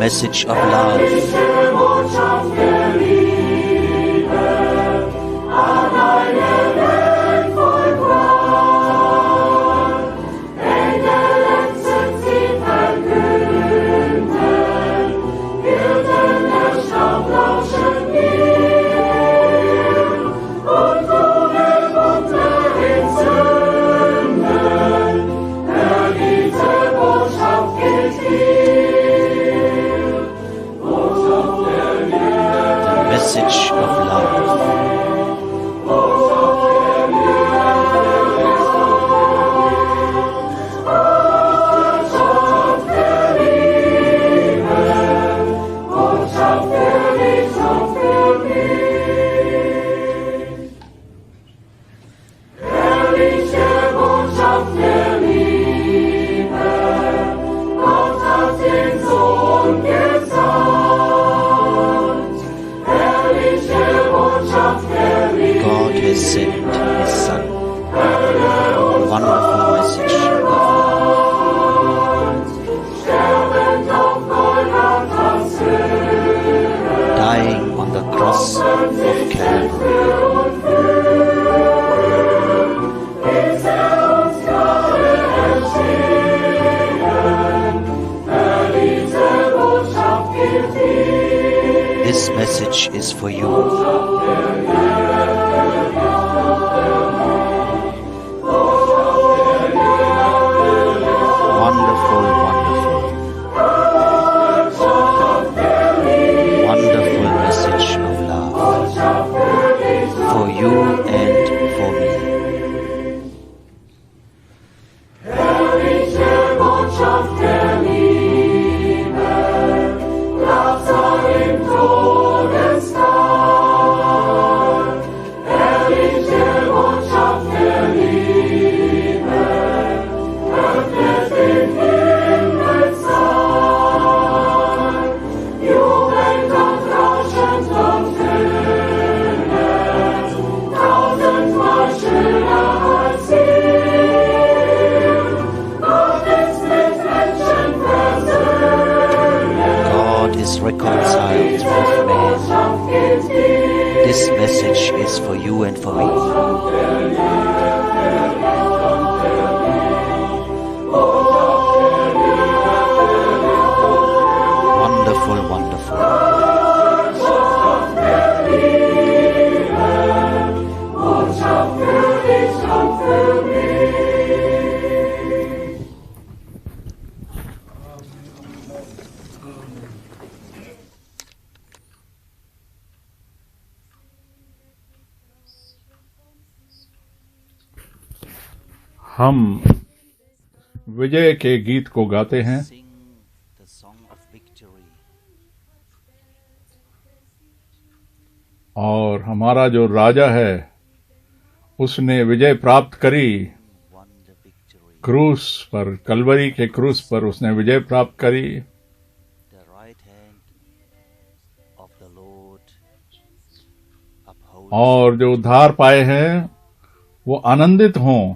message of love. Message of love. God has sent His Son. Wonderful message of love. Dying on the cross of Calvary. This message is for you. Wonderful, wonderful message of love for you and for me. Reconciled with man. This message is for you and for me. Wonderful, wonderful. हम विजय के गीत को गाते हैं और हमारा जो राजा है उसने विजय प्राप्त करी। क्रूस पर, कलवरी के क्रूस पर उसने विजय प्राप्त करी। और जो उद्धार पाए हैं वो आनंदित हों,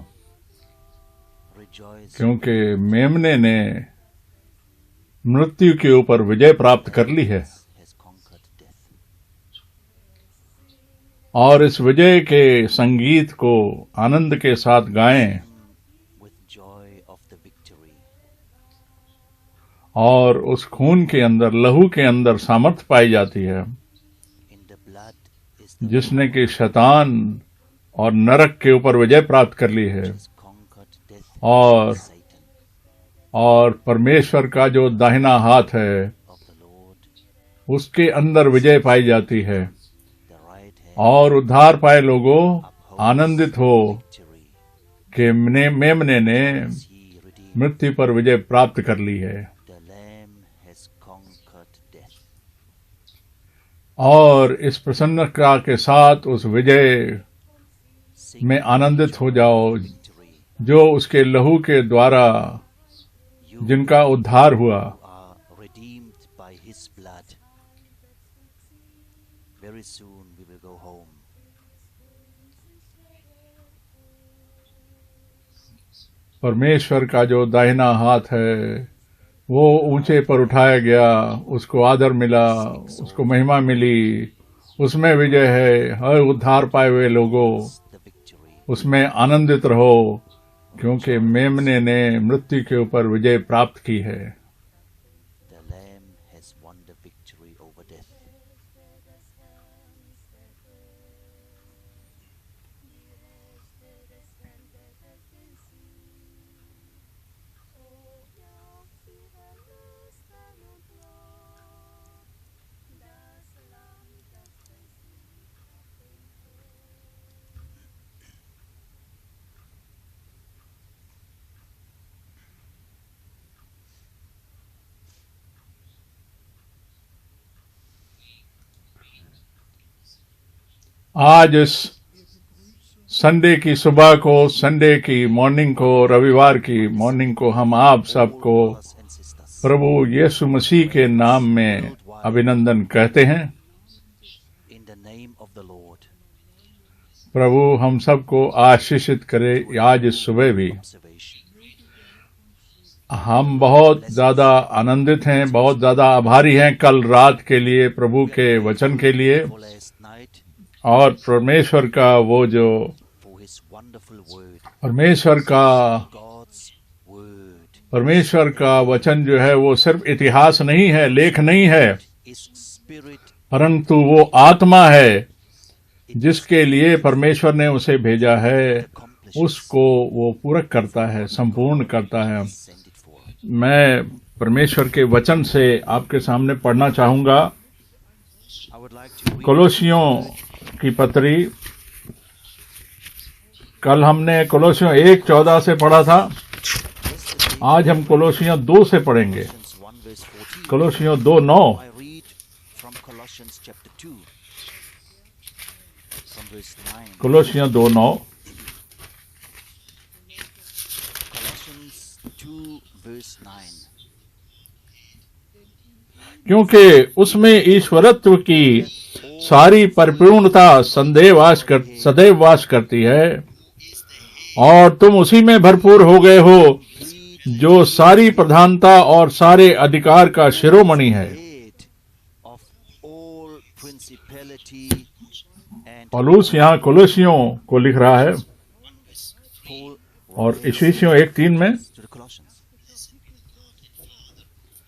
क्योंकि मेमने ने मृत्यु के ऊपर विजय प्राप्त कर ली है। और इस विजय के संगीत को आनंद के साथ गाएं और उस खून के अंदर, लहू के अंदर सामर्थ पाई जाती है जिसने कि शैतान और नरक के ऊपर विजय प्राप्त कर ली है। और परमेश्वर का जो दाहिना हाथ है उसके अंदर विजय पाई जाती है। और उद्धार पाए लोगों आनंदित हो कि मेमने ने मृत्यु पर विजय प्राप्त कर ली है। और इस प्रसन्नता के साथ उस विजय में आनंदित हो जाओ जो उसके लहू के द्वारा जिनका उद्धार हुआ। परमेश्वर का जो दाहिना हाथ है वो ऊंचे पर उठाया गया, उसको आदर मिला, उसको महिमा मिली, उसमें विजय है। हर उद्धार पाए हुए लोगों, the victory. उसमें आनंदित रहो, क्योंकि मेमने ने मृत्यु के ऊपर विजय प्राप्त की है। The Lamb has won the victory over death. आज इस संडे की सुबह को, संडे की मॉर्निंग को, रविवार की मॉर्निंग को हम आप सबको Brothers and sisters, प्रभु यीशु मसीह के नाम में अभिनंदन कहते हैं। in the name of the Lord, प्रभु हम सबको आशीषित करे आज इस सुबह भी। observation. हम बहुत ज्यादा आनंदित हैं, बहुत ज्यादा आभारी हैं कल रात के लिए, प्रभु के वचन के लिए, For last night, और परमेश्वर का वो जो for his wonderful word, परमेश्वर का वचन जो है वो सिर्फ इतिहास नहीं है, लेख नहीं है, is spirit, परंतु वो आत्मा है जिसके लिए परमेश्वर ने उसे भेजा है, उसको वो पूरक करता है, संपूर्ण करता है। send it forth. मैं परमेश्वर के वचन से आपके सामने पढ़ना चाहूंगा। I would like to read कोलोसियों की पत्री, कल हमने कोलोसियों 1:14 से पढ़ा था, yesterday, आज हम कोलोसियों 2 से पढ़ेंगे। Colossians 1 verse 14. कोलोसियों 2:9। I read from Colossians chapter 2, from verse 9. कोलोसियों 2:9। Colossians 2 verse 9. क्योंकि उसमें ईश्वरत्व की सारी परिपूर्णता सदैव वास करती है, और तुम उसी में भरपूर हो गए हो, जो सारी प्रधानता और सारे अधिकार का शिरोमणि है। Head of all principality and पौलुस यहाँ कोलोसियों को लिख रहा है, Paul और इफिसियों 1:3 में to the Colossians.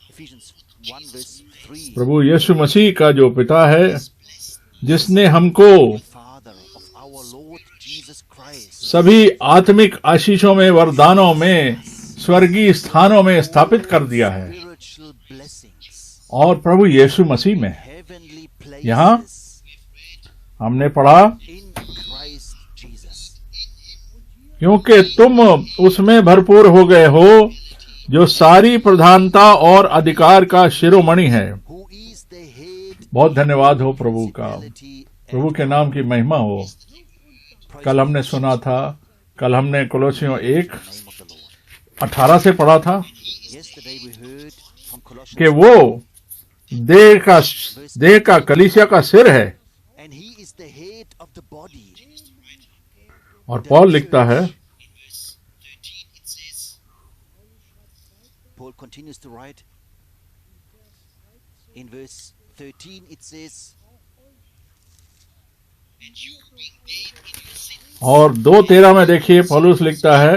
Ephesians 1 verse 3. प्रभु यीशु मसीह का जो पिता है, जिसने हमको Father of our Lord Jesus Christ, सभी आत्मिक आशीषों में, वरदानों में, स्वर्गीय स्थानों में स्थापित कर दिया है, spiritual blessings, और प्रभु यीशु मसीह में। heavenly यहाँ places हमने पढ़ा, in Christ Jesus. क्योंकि तुम उसमें भरपूर हो गए हो, जो सारी प्रधानता और अधिकार का शिरोमणि है। Who is the head बहुत धन्यवाद हो प्रभु का, principality प्रभु के नाम की महिमा हो। कल हमने सुना था, कल हमने कोलोसियों 1:18 से पढ़ा था Yesterday we heard from Colossians कि वो देह का कलीसिया का सिर है। and he is the head of the body. और पौल लिखता है, Paul continues to write in verse 13 it says, और 2:13 में देखिए पौलुस लिखता है,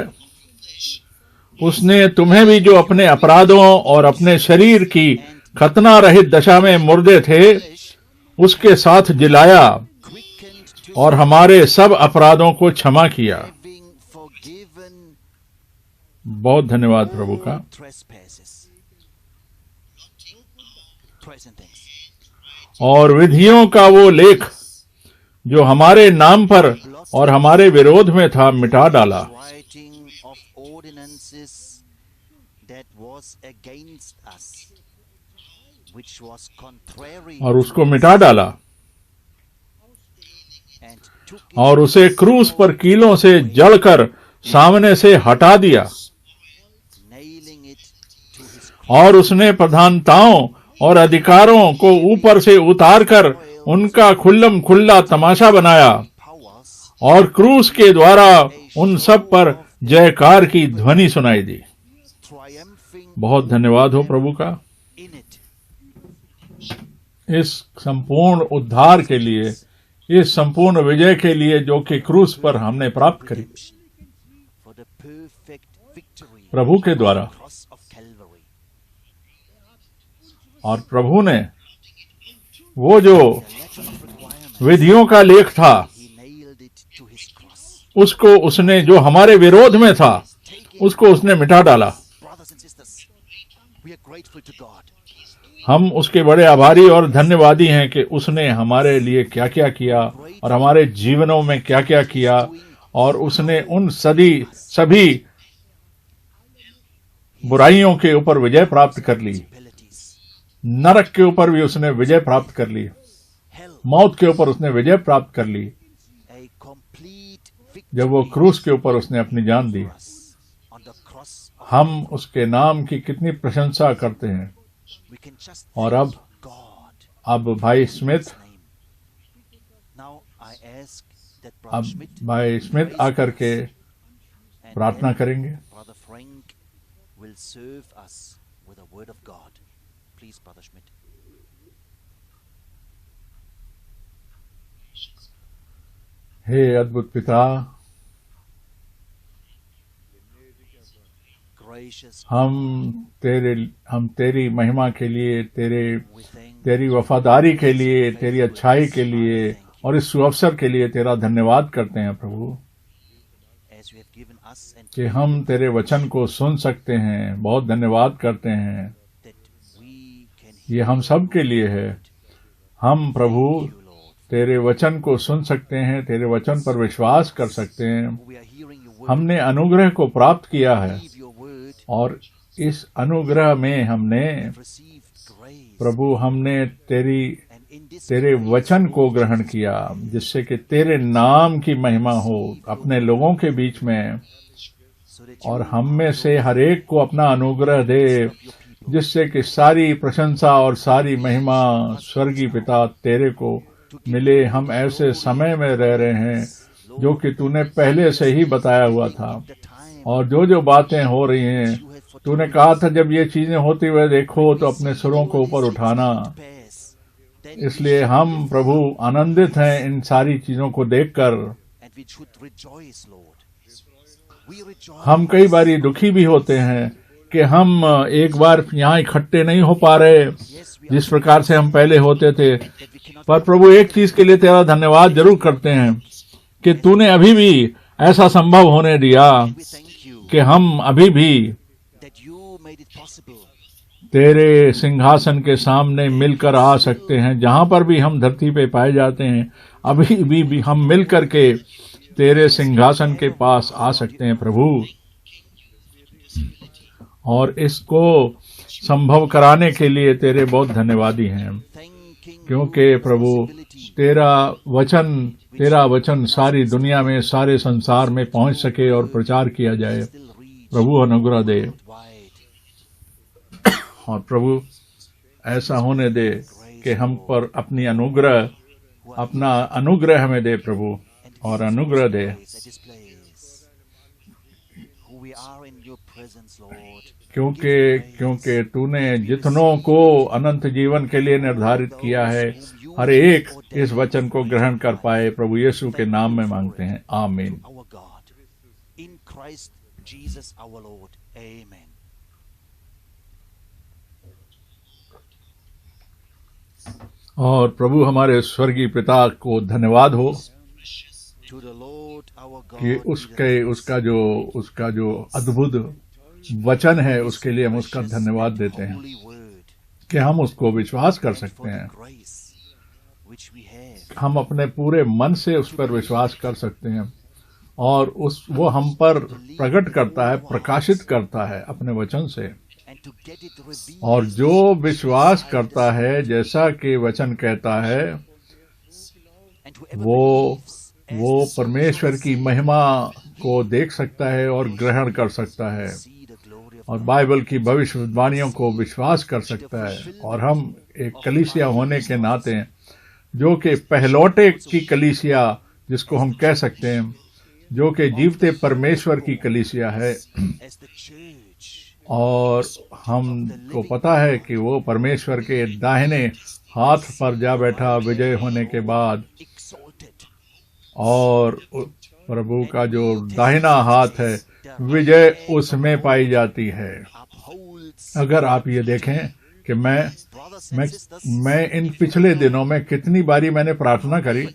उसने तुम्हें भी जो अपने अपराधों और अपने शरीर की खतना रहित दशा में मुर्दे थे, उसके साथ जिलाया, quickened to और हमारे सब अपराधों को क्षमा किया। having forgiven बहुत धन्यवाद प्रभु का। trespasses. Twice and thanks. और विधियों का वो लेख जो हमारे नाम पर और हमारे विरोध में था, मिटा डाला। Writing of ordinances that was against us, which was contrary और to उसको us, मिटा डाला, and took it, और उसे क्रूस पर कीलों से जड़कर सामने से हटा दिया। nailing it to his और उसने प्रधानताओं और अधिकारों को ऊपर से उतारकर उनका खुल्लम खुल्ला तमाशा बनाया, powers, और क्रूस के द्वारा उन सब पर जयकार की ध्वनि सुनाई दी। triumphing बहुत धन्यवाद हो प्रभु का in it. इस संपूर्ण उद्धार के लिए, इस संपूर्ण विजय के लिए जो कि क्रूस पर हमने प्राप्त करी For the perfect victory प्रभु के द्वारा। on the cross of Calvary. और प्रभु ने वो जो The letter of requirement, विधियों का लेख था he nailed it to his cross. उसको उसने, जो हमारे विरोध में था, उसको उसने मिटा डाला। Brothers and sisters, we are grateful to God. हम उसके बड़े आभारी और धन्यवादी हैं कि उसने हमारे लिए क्या क्या किया और हमारे जीवनों में क्या क्या किया, और उसने उन सभी बुराइयों के ऊपर विजय प्राप्त कर ली। Abilities, नरक के ऊपर भी उसने विजय प्राप्त कर ली, hell, मौत के ऊपर उसने विजय प्राप्त कर ली। a complete जब वो victory क्रूस के ऊपर उसने अपनी जान दी, for us on the cross of हम उसके नाम की कितनी प्रशंसा करते हैं। we can just और thank God. अब भाई Smith His name. Now I ask that अब Brother Schmidt भाई स्मिथ आकर के and प्रार्थना then करेंगे। Brother Frank will serve us with the word of God. Please, Brother Schmidt. हे अद्भुत पिता, Gracious, हम तेरी महिमा के लिए, we thank तेरी वफादारी के लिए, तेरी अच्छाई के लिए और इस सुअवसर के लिए तेरा धन्यवाद करते हैं प्रभु, as you have given us and कि हम तेरे वचन को सुन सकते हैं। बहुत धन्यवाद करते हैं। that we can ये हम सब के लिए है। हम प्रभु hear you, Lord. तेरे वचन को सुन सकते हैं, तेरे वचन पर विश्वास कर सकते हैं। We are hearing your word. हमने अनुग्रह को प्राप्त किया है Believe your word. और इस अनुग्रह में हमने Received grace. प्रभु हमने And in this तेरे grace, वचन को ग्रहण किया, जिससे कि तेरे नाम की महिमा हो अपने लोगों के बीच में, so that और you हम में से हर एक को अपना अनुग्रह दे, of your people जिससे कि सारी प्रशंसा और सारी महिमा स्वर्गीय पिता तेरे को मिले। हम ऐसे समय में रह रहे हैं जो कि तूने पहले से ही बताया हुआ था, the time और जो बातें हो रही हैं, you had foretold तूने कहा था जब ये चीजें होती हुए देखो तो अपने सुरों को ऊपर उठाना। pass, then इसलिए हम प्रभु आनंदित हैं इन सारी चीजों को देखकर। and we should rejoice, Lord. We rejoice. हम कई बारी दुखी भी होते हैं कि हम एक बार यहाँ इकट्ठे नहीं हो पा रहे Yes, we जिस प्रकार से हम पहले होते थे, that we cannot पर प्रभु एक चीज के लिए तेरा धन्यवाद जरूर करते हैं कि तूने अभी भी ऐसा संभव होने दिया we thank you कि हम अभी भी that you made it possible तेरे सिंहासन के सामने मिलकर आ सकते हैं। जहां पर भी हम धरती पे पाए जाते हैं, अभी भी हम मिल करके तेरे सिंहासन के पास आ सकते हैं प्रभु। और इसको संभव कराने के लिए तेरे बहुत धन्यवादी हैं, thanking क्योंकि प्रभु तेरा वचन सारी दुनिया में, सारे संसार में पहुंच सके और प्रचार किया जाए। still reach प्रभु अनुग्रह दे, wide. और प्रभु ऐसा होने दे कि हम पर अपना अनुग्रह हमें दे प्रभु, और अनुग्रह दे, At this place, who we are in your presence, Lord. क्योंकि तूने जितनों को अनंत जीवन के लिए निर्धारित किया है, हर एक इस वचन को ग्रहण कर पाए। प्रभु यीशु के नाम में मांगते हैं, आमीन। Our God, in Christ Jesus our Lord. Amen. और प्रभु हमारे स्वर्गीय पिता को धन्यवाद हो To the Lord our God. कि उसका जो अद्भुत वचन है, उसके लिए हम उसका धन्यवाद देते हैं Holy word. कि हम उसको विश्वास कर For सकते the हैं। grace which we have. हम अपने पूरे मन से उस पर विश्वास कर सकते हैं, और वो हम पर प्रकट करता है, प्रकाशित करता है अपने वचन से। And to get it revealed. और जो विश्वास करता है, जैसा कि वचन कहता है, And whoever वो believes, वो परमेश्वर की महिमा को देख सकता है और ग्रहण कर सकता है, see the glory of और बाइबल की भविष्यवाणियों को विश्वास कर सकता है। और हम एक कलीसिया होने के नाते, जो कि पहलौटे की कलीसिया जिसको हम कह सकते हैं, जो कि जीवते परमेश्वर की कलीसिया है, as the church. और हमको पता है कि वो परमेश्वर के दाहिने हाथ पर जा बैठा विजय होने के बाद, exalted. और प्रभु का जो दाहिना हाथ है विजय उसमें पाई जाती है। Upholds अगर आप ये देखें कि brothers and sisters. मैं इन पिछले दिनों में कितनी बारी मैंने प्रार्थना करी, I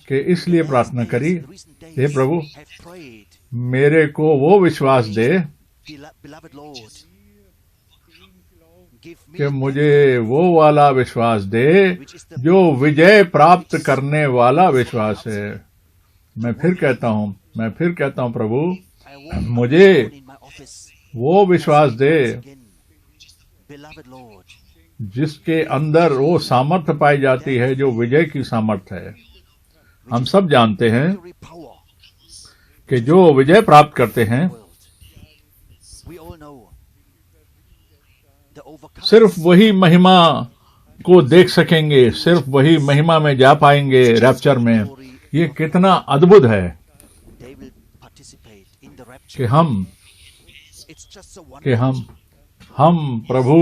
कि इसलिए प्रार्थना करी, in recent days hey Prabhu have prayed, मेरे को वो विश्वास दे beloved Lord, give me कि मुझे वो वाला विश्वास दे जो विजय प्राप्त करने वाला विश्वास है। मैं फिर कहता हूँ प्रभु I walk मुझे alone in my office. वो विश्वास दे Again, beloved Lord, जिसके अंदर वो सामर्थ्य पाई जाती है जो विजय की सामर्थ्य है। हम सब जानते हैं victory power कि जो विजय प्राप्त करते हैं world. We all know the overcomers. सिर्फ वही महिमा को देख सकेंगे, सिर्फ वही महिमा में जा पाएंगे रैप्चर में। ये कितना अद्भुत है They will participate in the rapture. कि हम It's just so wonderful. प्रभु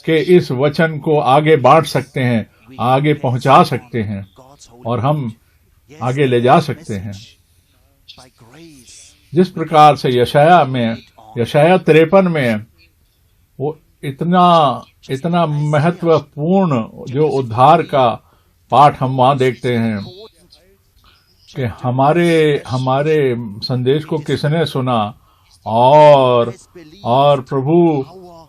के इस वचन को आगे बांट सकते हैं, आगे पहुंचा सकते हैं, God's holy और हम Yes, आगे ले जा सकते हैं। by grace. जिस प्रकार से यशाया 53 में वो इतना महत्वपूर्ण जो उद्धार का पाठ हम वहां देखते हैं कि हमारे संदेश को किसने सुना, और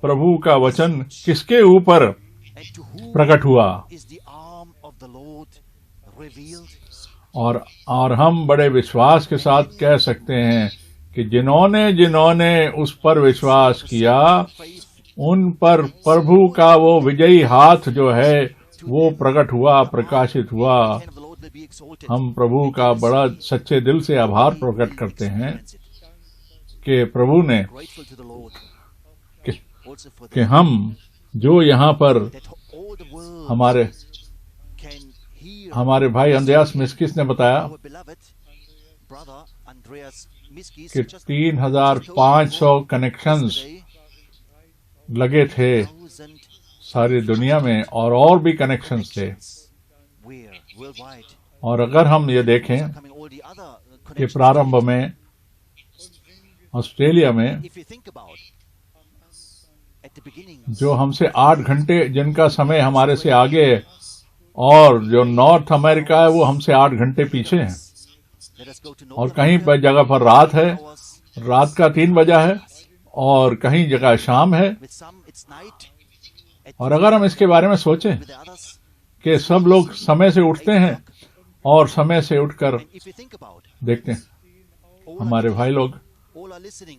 प्रभु का वचन किसके ऊपर And to whom प्रकट हुआ, is the arm of the Lord revealed? और हम बड़े विश्वास के साथ कह सकते हैं कि जिन्होंने उस पर विश्वास किया, उन पर प्रभु का वो विजयी हाथ जो है वो प्रकट हुआ, प्रकाशित हुआ। The hand of the Lord will be exalted. हम प्रभु का बड़ा सच्चे दिल से आभार प्रकट करते हैं कि प्रभु ने Grateful to the Lord कि, also for कि that, हम जो यहाँ पर that all the world हमारे can hear हमारे भाई अंद्रयास मिस्किस ने बताया our beloved brother Andreas Miskis कि just 3,500 कनेक्शंस yesterday, लगे थे 1,000 सारी दुनिया में, और भी कनेक्शंस थे। where worldwide और अगर हम ये देखें coming all the other कि connections. प्रारंभ में ऑस्ट्रेलिया में If you think about at the beginning, जो हमसे 8 घंटे जिनका समय हमारे से आगे है, और जो नॉर्थ अमेरिका है वो हमसे 8 घंटे पीछे है, let us go to और North कहीं पर America, जगह पर रात है, hours, रात का 3 बजा है, और कहीं जगह शाम है। with some it's night, at और अगर हम इसके बारे में सोचें with the others. कि सब लोग समय से उठते हैं और समय से उठकर And if you think about देखते हैं, all हमारे भाई लोग all are listening,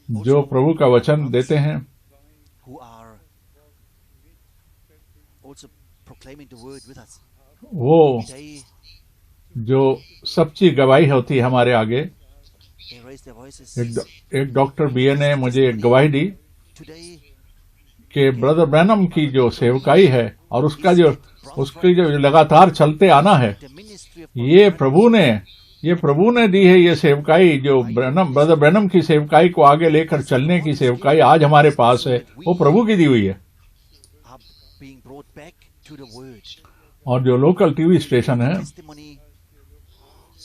जो प्रभु का वचन देते हैं, who are also proclaiming the word with us. वो They जो सच्ची गवाही होती है हमारे आगे। raise their voices. एक डॉक्टर बीए ने मुझे एक गवाही दी Today, कि ब्रदर ब्रैनम की जो सेवकाई है और उसकी जो लगातार चलते आना है, the ministry of ये प्रभु ने दी है। ये सेवकाई जो ब्रदर ब्रैनम की सेवकाई को आगे लेकर चलने की सेवकाई आज हमारे पास है, वो प्रभु की दी हुई है। are being brought back to the word. और जो लोकल टीवी स्टेशन है, Testimony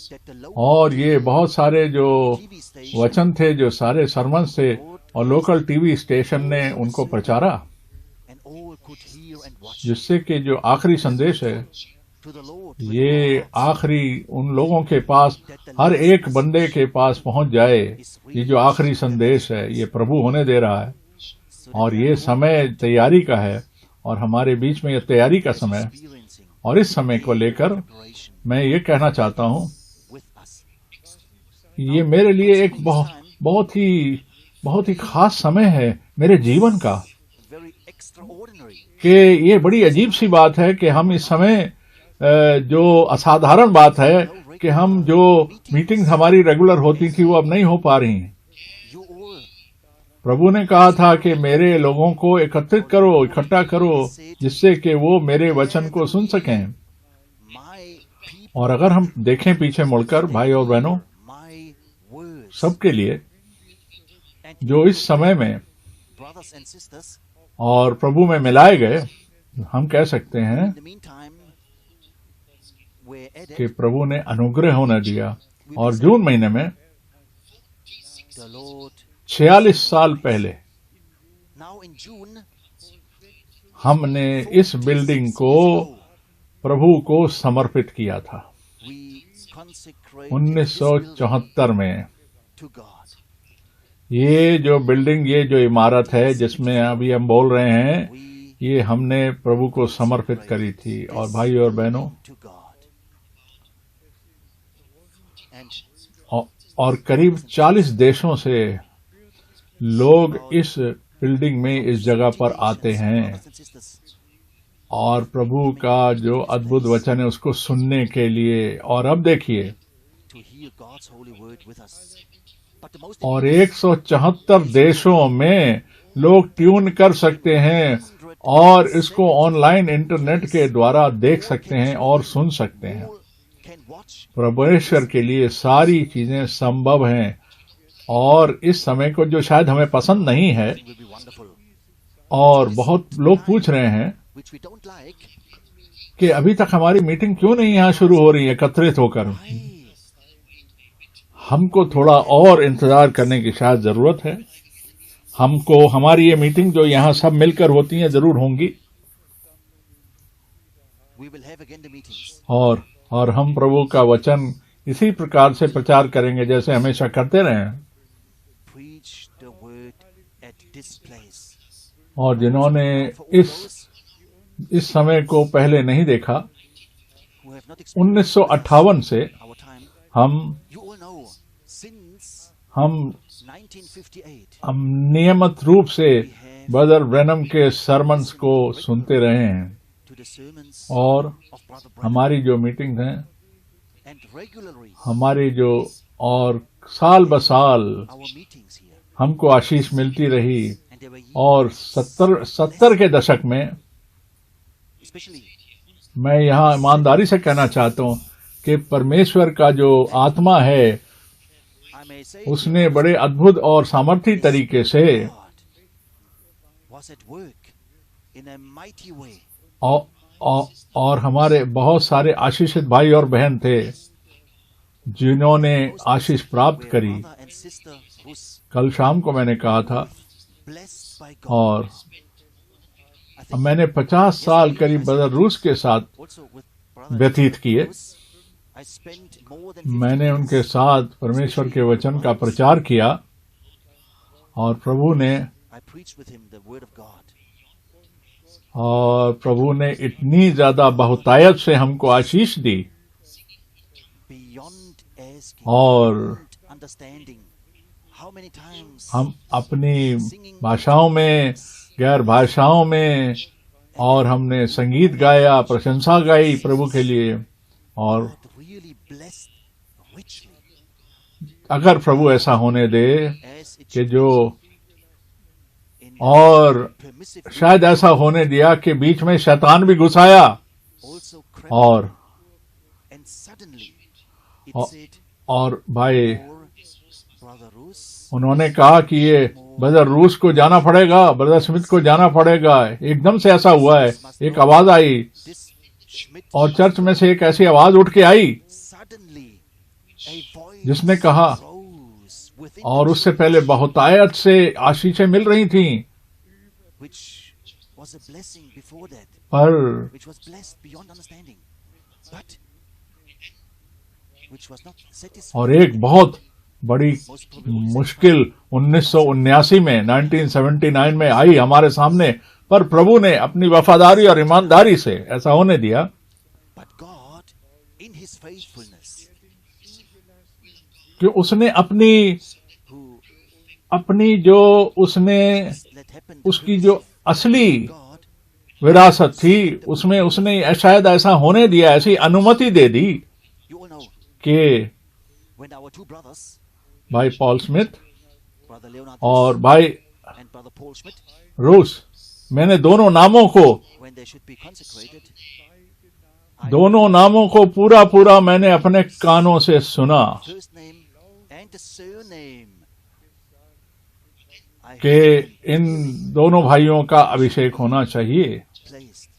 that the local और ये बहुत सारे जो TV station वचन थे, जो सारे सरमन्स थे, और लोकल टीवी स्टेशन ने उनको प्रचारा, and all could hear and watch जिससे कि जो आखिरी संदेश है to the Lord. ये आखिरी उन लोगों के पास, हर एक बंदे के पास पहुंच जाए। ये जो आखिरी संदेश है ये प्रभु होने दे रहा है, और ये समय तैयारी का है, और हमारे बीच में ये तैयारी का समय है। Experiencing और इस समय को लेकर preparation मैं ये कहना चाहता हूँ, with us. ये मेरे लिए एक बहुत ही खास समय है मेरे जीवन का, Very extraordinary. कि ये बड़ी अजीब सी बात है कि हम इस समय जो असाधारण बात है कि हम जो मीटिंग्स हमारी रेगुलर होती थी वो अब नहीं हो पा रही हैं। You all प्रभु ने कहा था कि मेरे लोगों को एकत्रित करो, इकट्ठा करो, जिससे कि वो मेरे वचन को सुन सकें। my people, और अगर हम देखें पीछे मुड़कर भाई और बहनों, my words सबके लिए and जो इस समय में brothers and sisters, और प्रभु में मिलाए गए, हम कह सकते हैं in the meantime, were कि added. प्रभु ने अनुग्रह होने दिया। और जून महीने में The Lord 46 साल पहले now in June हमने इस बिल्डिंग को प्रभु को समर्पित किया था। we consecrate this 1974 में to God. ये जो बिल्डिंग, ये जो इमारत है जिसमें अभी हम बोल रहे हैं, We ये हमने प्रभु को समर्पित करी थी। और भाई और बहनों, to God. And और करीब 40 देशों से लोग इस बिल्डिंग में, इस जगह पर आते हैं brothers and sisters, और प्रभु का जो अद्भुत वचन है उसको सुनने के लिए। और अब देखिए, to hear God's holy word with us. But the most और 174 देशों में लोग ट्यून कर सकते हैं और इसको ऑनलाइन इंटरनेट के द्वारा देख सकते हैं और सुन सकते हैं। all can watch. परमेश्वर के लिए सारी चीजें संभव हैं। और इस समय को जो शायद हमें पसंद नहीं है, It will be wonderful. और बहुत लोग पूछ रहे हैं Which we don't like. कि अभी तक हमारी मीटिंग क्यों नहीं यहाँ शुरू हो रही है एकत्रित होकर। Why? हमको थोड़ा और इंतजार करने की शायद जरूरत है। हमको हमारी ये मीटिंग जो यहाँ सब मिलकर होती हैं जरूर होंगी, We will have again the meetings. और हम प्रभु का वचन इसी प्रकार से प्रचार करेंगे जैसे हमेशा करते रहे हैं। Preach the word at this place. और जिन्होंने For all इस those समय को पहले नहीं देखा, who have not experienced 1958 से our time, हम you all know, since हम 1958, हम नियमित रूप से ब्रदर ब्रैनम के सरमन्स को सुनते रहे हैं। to the sermons और of Brother Branham, हमारी जो मीटिंग है, and regularly हमारी जो, और साल ब साल our meetings here, हमको आशीष मिलती रही। and there were years, और 70 के दशक में especially मैं यहाँ ईमानदारी से कहना चाहता हूँ कि परमेश्वर का जो आत्मा है I may say उसने बड़े अद्भुत और सामर्थी तरीके से God was at work in a mighty way. और हमारे बहुत सारे आशीषित भाई और बहन थे जिन्होंने आशीष प्राप्त Where करी। brother and sister was कल शाम को मैंने कहा था, blessed by God. और I think मैंने 50 साल करीब ब्रदर रूस के साथ also with brother व्यतीत किए। Bruce, I spent more than 50 मैंने years. उनके साथ परमेश्वर के वचन का प्रचार किया और प्रभु ने I preached with him the word of God. और प्रभु ने इतनी ज्यादा बहुतायत से हमको आशीष दी Beyond asking, और beyond understanding. How many times हम अपनी भाषाओं में, गैर भाषाओं में, और हमने संगीत गाया, प्रशंसा गाई प्रभु के लिए। और God really blessed richly अगर प्रभु ऐसा होने दे as it कि should जो, in और permissive शायद ऐसा होने दिया कि बीच में शैतान भी घुस आया also crept और and suddenly it Oh. said और भाई or brother Rus उन्होंने कहा कि ये ब्रदर रूस को जाना पड़ेगा, ब्रदर स्मिथ को जाना पड़ेगा। एकदम से ऐसा हुआ है, एक आवाज आई this Schmidt और चर्च में से एक ऐसी आवाज उठ के आई suddenly a voice जिसने कहा, rose within और the उससे church, पहले बहुतायत से आशीषें मिल रही थीं, which was a blessing before that, पर which was blessed beyond understanding, but which was not satisfied. और एक बहुत बड़ी मुश्किल 1979 में 1979 में आई हमारे सामने, पर प्रभु ने अपनी वफादारी और ईमानदारी से ऐसा होने दिया। But God, in His faithfulness, कि उसने अपनी who जो उसने let happen, उसकी जो असली God, विरासत थी उसमें उसने शायद ऐसा होने दिया, ऐसी अनुमति दे दी you all know, कि when our two brothers, भाई पॉल स्मिथ Brother Leonard और Rus भाई and Brother Paul Schmidt, रूस, मैंने दोनों नामों को when they should be consecrated, I दोनों नामों को पूरा पूरा मैंने अपने कानों से सुना। first name and the surname. I कि इन दोनों भाइयों का अभिषेक होना चाहिए। placed.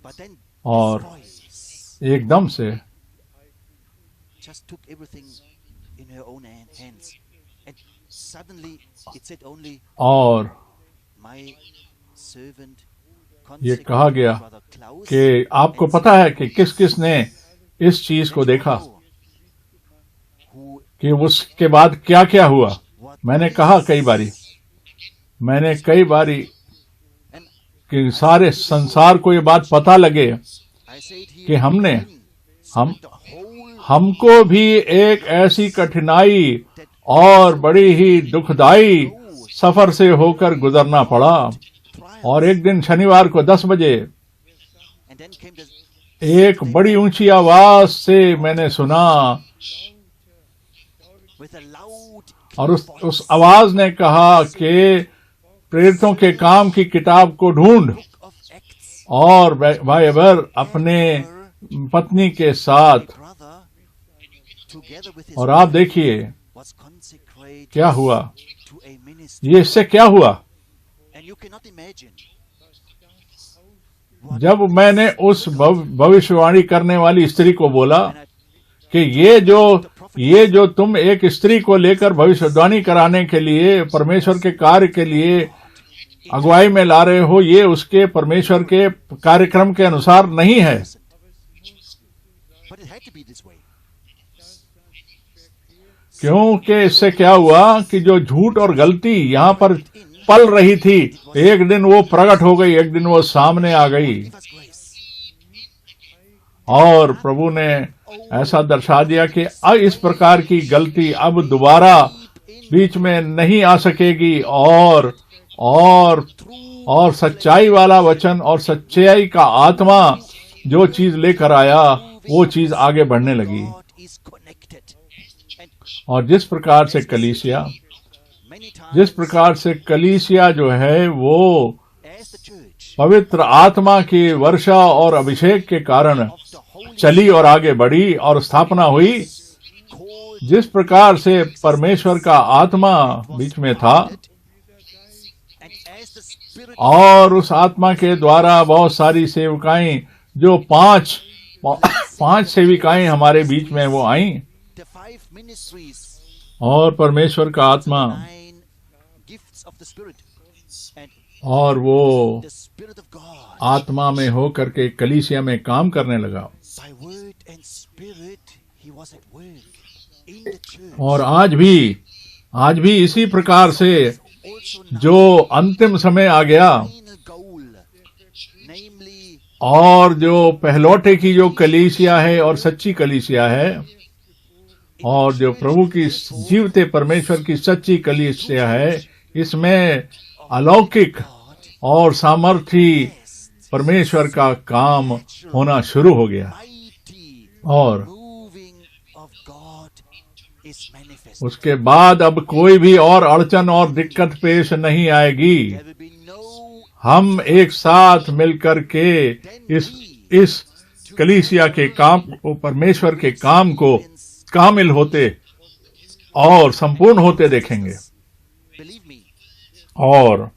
But then और this voice एकदम से just took everything in her own hands. And suddenly it said only, और my servant, ये कहा गया Brother Klaus, कि आपको पता है कि किस किस ने इस चीज को देखा who कि उसके बाद क्या क्या हुआ। मैंने कहा कई बारी and कि सारे संसार को ये बात पता लगे I said here कि हमने हम the whole हमको भी एक ऐसी कठिनाई और बड़ी ही दुखदाई सफर से होकर गुजरना पड़ा। trial. और एक दिन शनिवार को 10 बजे And then came the एक बड़ी ऊंची आवाज से मैंने सुना with a loud और उस आवाज ने कहा कि प्रेरितों के काम की किताब को ढूंढ of Acts. और भाई अबर अपने पत्नी के साथ। Brother, together with his और आप देखिए was consecrated क्या हुआ, to a ministry. ये इससे क्या हुआ। And you cannot imagine जब मैंने उस भविष्यवाणी करने वाली स्त्री को बोला when I कि ये जो तुम एक स्त्री को लेकर भविष्यवाणी कराने के लिए परमेश्वर के कार्य के लिए अगुवाई में ला रहे हो, ये उसके परमेश्वर के कार्यक्रम के अनुसार नहीं है। but it had to be this way. क्योंकि इससे क्या हुआ कि जो झूठ और गलती यहाँ पर पल रही थी, एक दिन वो प्रकट हो गई, एक दिन वो सामने आ गई। Give us grace. और प्रभु ने ऐसा दर्शा दिया कि इस प्रकार की गलती अब दोबारा बीच में नहीं आ सकेगी। और सच्चाई वाला वचन और सच्चाई का आत्मा जो चीज लेकर आया, वो चीज आगे बढ़ने लगी। God is connected. And और जिस प्रकार से कलीसिया many जिस times प्रकार से कलीसिया जो है वो as the church पवित्र आत्मा की वर्षा और अभिषेक के कारण of the Holy चली और आगे बढ़ी और स्थापना हुई। called जिस प्रकार से परमेश्वर का आत्मा बीच में था and as the Spirit और उस आत्मा के द्वारा बहुत सारी सेविकाएं, जो पांच सेविकाएं हमारे बीच में वो आईं, the 5 ministries, और परमेश्वर का आत्मा 9 gifts of the Spirit, and और वो the Spirit of God आत्मा में होकर के कलीसिया में काम करने लगा। by word and spirit he was at work in the church. और आज भी इसी प्रकार से Also now जो अंतिम समय आ गया final goal, namely और जो पहलौठे की जो कलीसिया है और सच्ची कलीसिया है, और जो प्रभु की जीवते परमेश्वर की सच्ची कलीसिया है, इसमें अलौकिक और सामर्थी परमेश्वर का काम होना शुरू हो गया। mighty और moving of God is manifest. उसके बाद अब कोई भी और अड़चन और दिक्कत पेश नहीं आएगी। There will be no हम एक साथ मिलकर के इस कलीसिया के काम को, परमेश्वर के काम को कामिल होते और संपूर्ण होते देखेंगे। believe me, और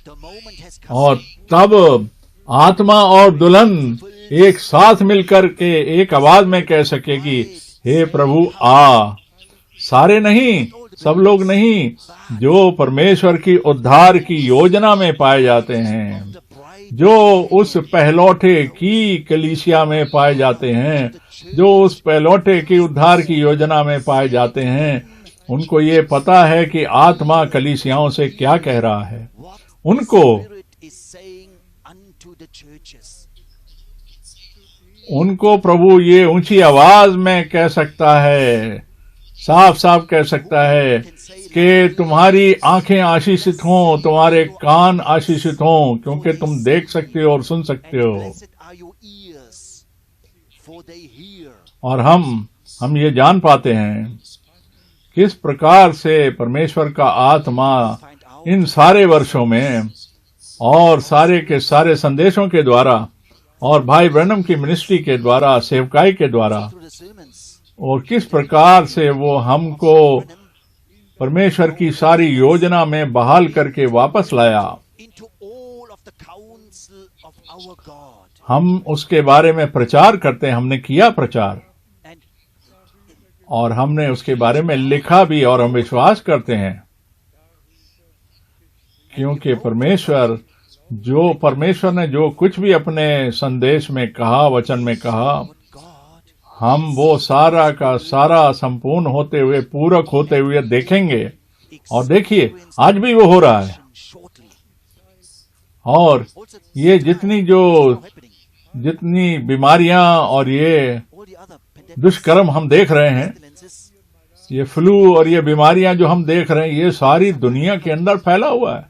the moment has come. और तब आत्मा और दुल्हन एक साथ मिलकर के एक आवाज में कह सकेगी, हे प्रभु आ। सारे नहीं, सब लोग नहीं, जो परमेश्वर की उद्धार की योजना में पाए जाते हैं, The bride जो उस पहलौठे की कलीसिया में पाए जाते हैं, जो उस पहलौठे की उद्धार की योजना में पाए जाते हैं, उनको ये पता है कि आत्मा कलीसियाओं से क्या कह रहा है। what उनको the Spirit is saying unto the churches. उनको प्रभु ये ऊंची आवाज में कह सकता है, साफ साफ कह सकता है कि तुम्हारी आंखें आशीषित हों, तुम्हारे कान आशीषित हों, क्योंकि तुम देख सकते हो और सुन सकते हो। Blessed are your ears, for they hear. और हम ये जान पाते हैं किस प्रकार से परमेश्वर का आत्मा इन सारे वर्षों में और सारे के सारे संदेशों के द्वारा और भाई ब्रैनम की मिनिस्ट्री के द्वारा, सेवकाई के द्वारा Through the sermons, और किस प्रकार से वो हमको परमेश्वर की सारी योजना में बहाल करके वापस लाया। into all of the counsel of our God. हम उसके बारे में प्रचार करते हैं, हमने किया प्रचार And और हमने उसके बारे में लिखा भी, और हम विश्वास करते हैं क्योंकि परमेश्वर ने जो कुछ भी अपने संदेश में कहा, वचन में कहा, God हम वो सारा का सारा संपूर्ण होते हुए, पूरक होते हुए देखेंगे। और देखिए आज भी वो हो रहा है। shortly. और Also, ये जितनी happening. जितनी बीमारियां और ये All the other pandemics, दुष्कर्म हम देख रहे हैं, pestilences, ये फ्लू और ये बीमारियां जो हम देख रहे हैं, ये सारी दुनिया के अंदर फैला हुआ है,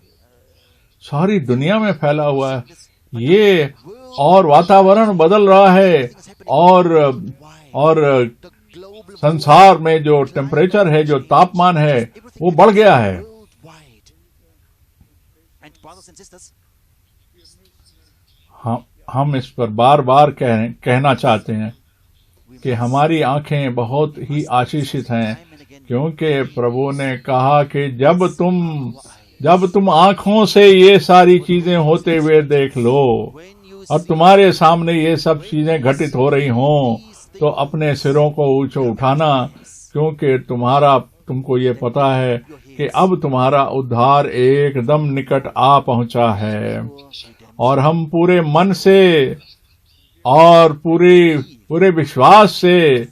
सारी दुनिया में फैला हुआ है ये। और वातावरण बदल रहा है, और the global संसार में जो टेम्परेचर है, जो तापमान है, वो बढ़ गया है। worldwide. And brothers and sisters, हम इस पर बार बार कहना चाहते हैं कि हमारी आंखें बहुत ही आशीषित हैं, time and again, क्योंकि प्रभु ने कहा कि जब तुम आंखों से ये सारी चीजें होते हुए देख लो when you और तुम्हारे सामने ये सब चीजें घटित हो रही हों, तो अपने सिरों को ऊंचा उठाना, क्योंकि तुमको ये पता है कि अब तुम्हारा उद्धार एकदम निकट आ पहुंचा है। और हम पूरे मन से और पूरे विश्वास से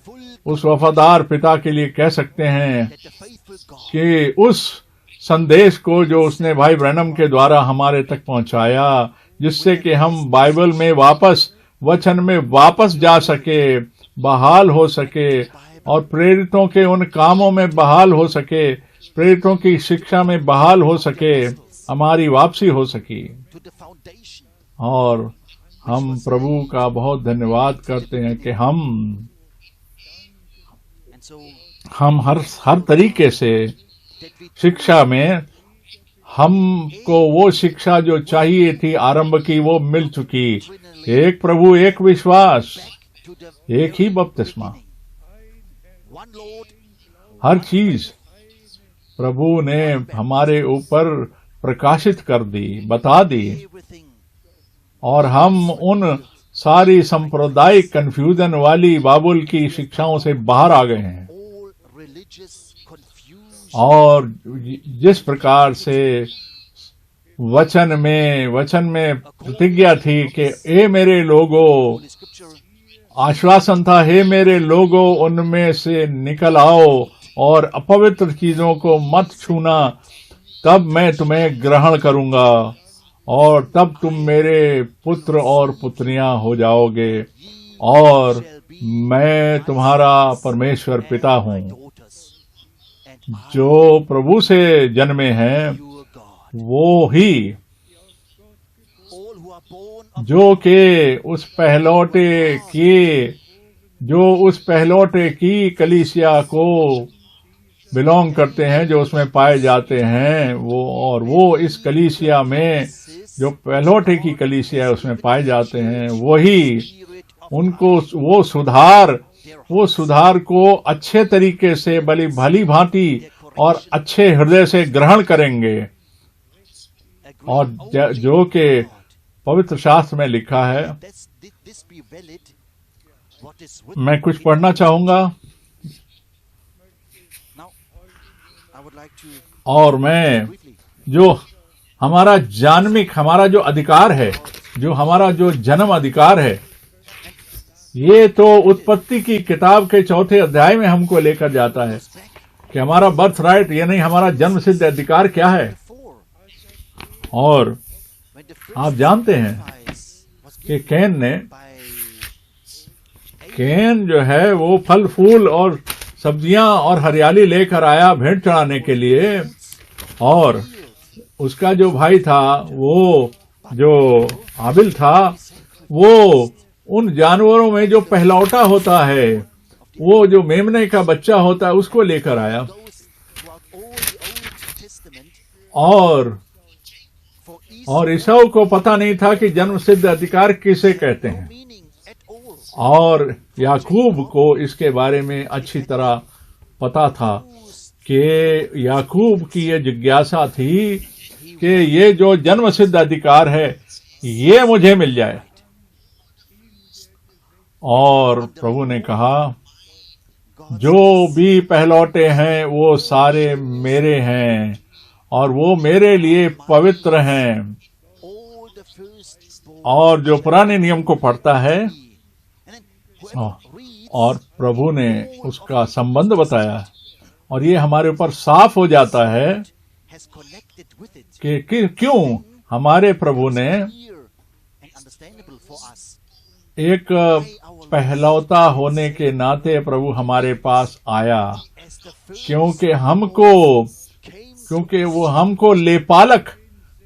उस वफादार पिता के लिए कह सकते हैं that the faithful God कि उस संदेश को जो उसने भाई ब्रैनम के द्वारा हमारे तक पहुंचाया, जिससे कि हम बाइबल में वापस, वचन में वापस जा सके, बहाल हो सके, और प्रेरितों के उन कामों में बहाल हो सके, प्रेरितों की शिक्षा में बहाल हो सके, हमारी वापसी हो सकी। to the foundation. और हम प्रभु का बहुत धन्यवाद करते हैं कि And so हम हर तरीके से that we शिक्षा में हमको वो शिक्षा जो चाहिए थी आरंभ की, वो मिल चुकी। एक प्रभु, एक विश्वास, back to the एक ही बपतिस्मा, one Lord, हर चीज प्रभु ने हमारे ऊपर प्रकाशित कर दी, बता दी। everything और हम उन सारी सांप्रदायिक कंफ्यूजन वाली बाबुल की शिक्षाओं से बाहर आ गए हैं। all religious confusion और जिस प्रकार से वचन में प्रतिज्ञा थी कि हे मेरे लोगो, Holy Scripture आश्वासन था, हे मेरे लोगो, उनमें से निकल आओ और अपवित्र चीजों को मत छूना, तब मैं तुम्हें ग्रहण करूंगा और तब तुम मेरे पुत्र और पुत्रियां हो जाओगे और मैं तुम्हारा परमेश्वर पिता हूँ। daughters and जो प्रभु से जन्मे हैं your God, वो ही, all who are born of जो के उस पहलौटे की कलीसिया को बिलोंग करते हैं, जो उसमें पाए जाते हैं, वो इस कलीसिया में, जो पहलौटे की कलीसिया है, उसमें पाए जाते हैं, वही spirit of उनको वो सुधार को अच्छे तरीके से, भली भांति और अच्छे हृदय से ग्रहण करेंगे। agree और only जो के God. पवित्र शास्त्र में लिखा है, This be valid, what is written. मैं कुछ पढ़ना चाहूंगा। Now, I would like to और मैं briefly जो हमारा जो अधिकार है, जो हमारा जो जन्म अधिकार है, ये तो उत्पत्ति की किताब के 4 अध्याय में हमको लेकर जाता है कि हमारा बर्थ राइट, ये नहीं, हमारा जन्म सिद्ध अधिकार क्या है। before और when the first आप जानते हैं sacrifice was कि given by कैन जो है वो फल फूल और सब्जियां और हरियाली लेकर आया भेंट चढ़ाने के लिए, और उसका जो भाई था, वो जो हाबिल था, वो उन जानवरों में जो पहलौटा होता है, वो जो मेमने का बच्चा होता है, उसको लेकर आया। those throughout all the Old Testament और ईसाऊ को पता नहीं था कि जन्म सिद्ध अधिकार किसे कहते हैं। meaning at all. और याकूब को इसके बारे में अच्छी तरह पता था कि याकूब की ये जिज्ञासा थी कि ये जो जन्म सिद्ध अधिकार है ये मुझे मिल जाए। और प्रभु ने कहा, जो भी पहलौटे हैं वो सारे मेरे हैं और वो मेरे लिए पवित्र हैं। और जो पुराने नियम को पढ़ता है और प्रभु ने उसका संबंध बताया और ये हमारे ऊपर साफ हो जाता है कि क्यों हमारे प्रभु ने एक पहलौता होने के नाते प्रभु हमारे पास आया, क्योंकि वो हमको लेपालक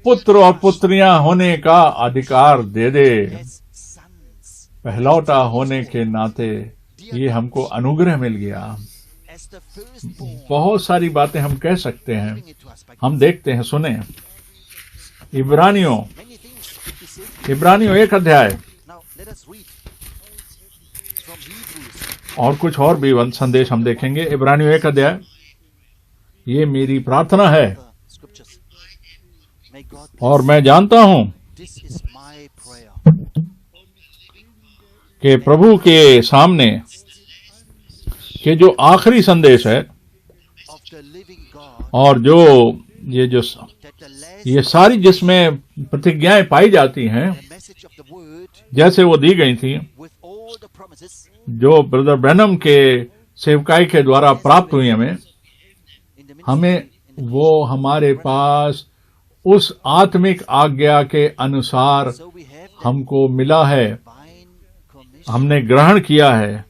पुत्र और पुत्रियां होने का अधिकार दे दे। पहलौटा होने के नाते ये हमको अनुग्रह मिल गया। बहुत सारी बातें हम कह सकते हैं, हम देखते हैं, सुने इब्रानियों 1 अध्याय और कुछ और भी संदेश हम देखेंगे। इब्रानियों 1 अध्याय, ये मेरी प्रार्थना है और मैं जानता हूं कि प्रभु के सामने के जो आखिरी संदेश है और जो ये सारी जिसमें प्रतिज्ञाएं पाई जाती हैं जैसे वो दी गई थी, जो ब्रदर ब्रैनम के सेवकाई के द्वारा प्राप्त हुई हमें वो हमारे पास उस आत्मिक आज्ञा के अनुसार हमको मिला है, हमने ग्रहण किया है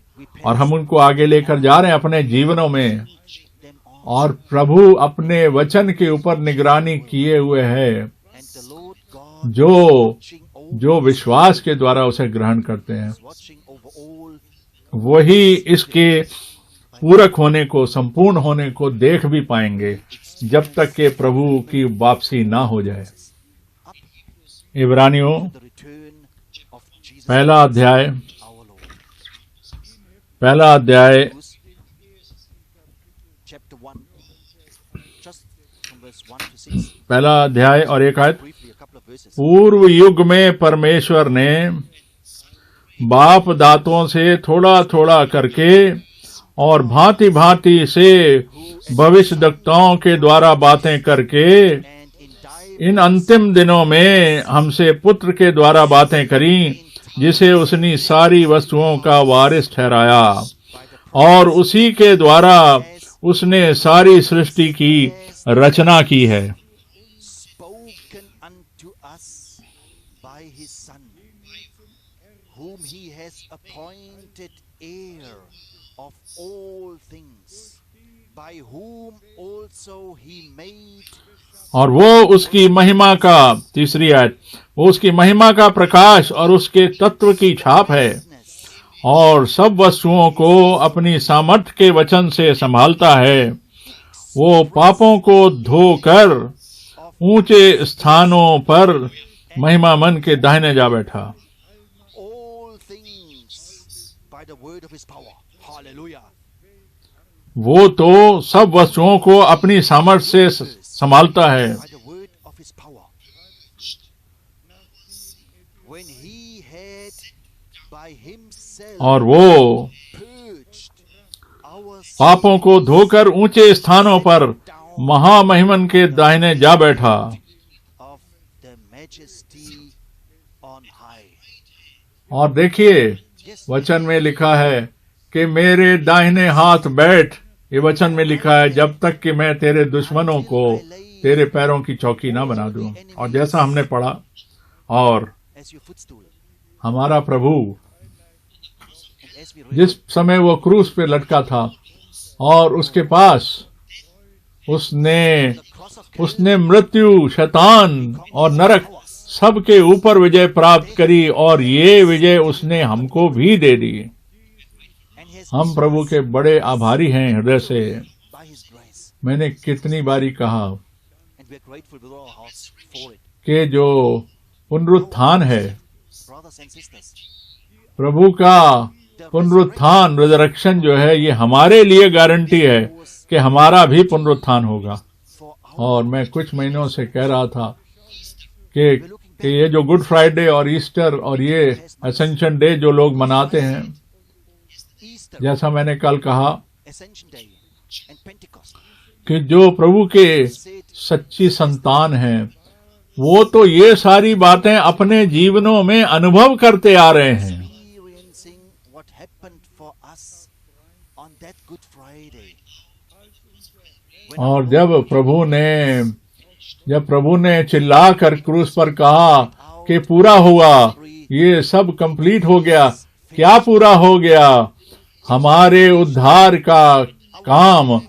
और हम उनको आगे लेकर जा रहे हैं अपने जीवनों में। और प्रभु अपने वचन के ऊपर निगरानी किए हुए है, जो विश्वास के द्वारा उसे ग्रहण करते हैं वही इसके पूरक होने को, संपूर्ण होने को देख भी पाएंगे जब तक कि प्रभु की वापसी ना हो जाए। इब्रानियों 1 अध्याय 1 अध्याय और 1 आयत। पूर्व युग में परमेश्वर ने बाप दातों से थोड़ा थोड़ा करके और भांति भांति से भविष्यद्वक्ताओं के द्वारा बातें करके इन अंतिम दिनों में हमसे पुत्र के द्वारा बातें करी, जिसे उसने सारी वस्तुओं का वारिस ठहराया और उसी के द्वारा उसने सारी सृष्टि की रचना की है। और वो उसकी महिमा का, तीसरी आयत, वो उसकी महिमा का प्रकाश और उसके तत्व की छाप है और सब वस्तुओं को अपनी सामर्थ्य के वचन से संभालता है। वो पापों को धोकर ऊंचे स्थानों पर महिमा मन के दाहिने जा बैठा। वो तो सब वस्तुओं को अपनी सामर्थ्य से संभालता है। और वो पापों को धोकर ऊंचे स्थानों पर महामहिमन के दाहिने जा बैठा। और देखिए वचन में लिखा है कि मेरे दाहिने हाथ बैठ, ये वचन में लिखा है, जब तक कि मैं तेरे दुश्मनों को तेरे पैरों की चौकी ना बना दूं। और जैसा हमने पढ़ा, और हमारा प्रभु जिस समय वो क्रूस पे लटका था और उसके पास उसने मृत्यु, शैतान और नरक सबके ऊपर विजय प्राप्त करी और ये विजय उसने हमको भी दे दी। हम प्रभु के बड़े आभारी हैं हृदय से। मैंने कितनी बारी कहा कि जो पुनरुत्थान है प्रभु का पुनरुत्थान, रिजरेक्शन जो है, ये हमारे लिए गारंटी है कि हमारा भी पुनरुत्थान होगा। और मैं कुछ महीनों से कह रहा था कि ये जो गुड फ्राइडे और ईस्टर और ये असेंशन डे जो लोग मनाते हैं, जैसा मैंने कल कहा कि जो प्रभु के सच्ची संतान हैं, वो तो ये सारी बातें अपने जीवनों में अनुभव करते आ रहे हैं। और जब प्रभु ने चिल्ला कर क्रूस पर कहा कि पूरा हुआ, ये सब कंप्लीट हो गया, क्या पूरा हो गया? हमारे उद्धार का काम,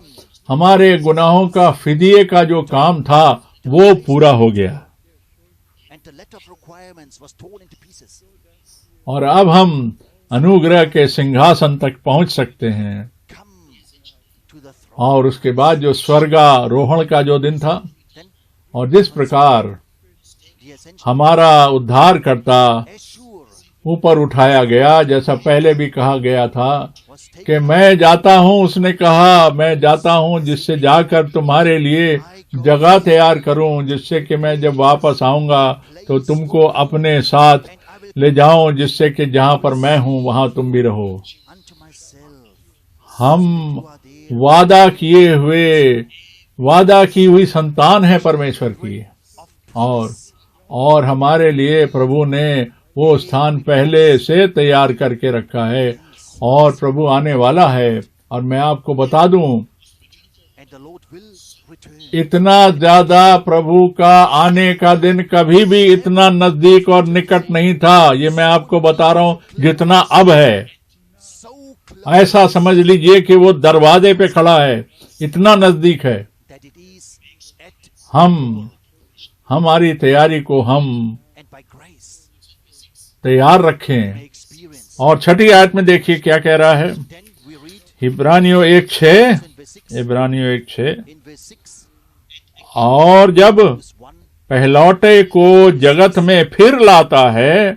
हमारे गुनाहों का फिदिये का जो काम था, वो पूरा हो गया। और अब हम अनुग्रह के सिंहासन तक पहुंच सकते हैं। और उसके बाद जो स्वर्गारोहण का जो दिन था, और जिस प्रकार हमारा उद्धार करता ऊपर उठाया गया, जैसा पहले भी कहा गया था कि मैं जाता हूं, उसने कहा मैं जाता हूं जिससे जाकर तुम्हारे लिए जगह तैयार करूं, जिससे कि मैं जब वापस आऊंगा तो तुमको अपने साथ ले जाऊं, जिससे कि जहां पर मैं हूं वहां तुम भी रहो। हम वादा की हुई संतान है परमेश्वर की, और हमारे लिए प्रभु ने वो स्थान पहले से तैयार करके रखा है, और प्रभु आने वाला है। और मैं आपको बता दूं, इतना ज्यादा प्रभु का आने का दिन कभी भी इतना नजदीक और निकट नहीं था, ये मैं आपको बता रहा हूं, जितना अब है। ऐसा समझ लीजिए कि वो दरवाजे पे खड़ा है, इतना नजदीक है। हमारी तैयारी को हम तैयार रखें। और छठी आयत में देखिए क्या कह रहा है, इब्रानियों 1:6, और जब पहलौटे को जगत में फिर लाता है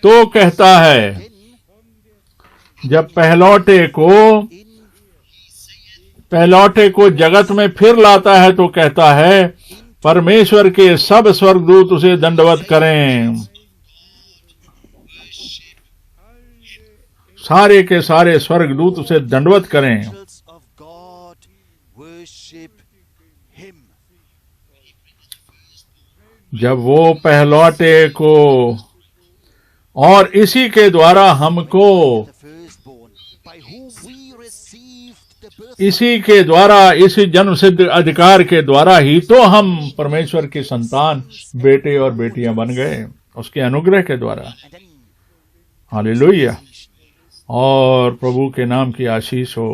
तो कहता है, जब पहलौटे को जगत में फिर लाता है तो कहता है, परमेश्वर के सब स्वर्गदूत उसे दंडवत करें। सारे के सारे स्वर्गदूत उसे दंडवत करें। जब वो पहलौटे को, और इसी के द्वारा हमको, इसी के द्वारा, इसी जन्म सिद्ध अधिकार के द्वारा ही तो हम परमेश्वर की संतान, बेटे और बेटियां बन गए, उसके अनुग्रह के द्वारा। हालेलुया। और प्रभु के नाम की आशीष हो।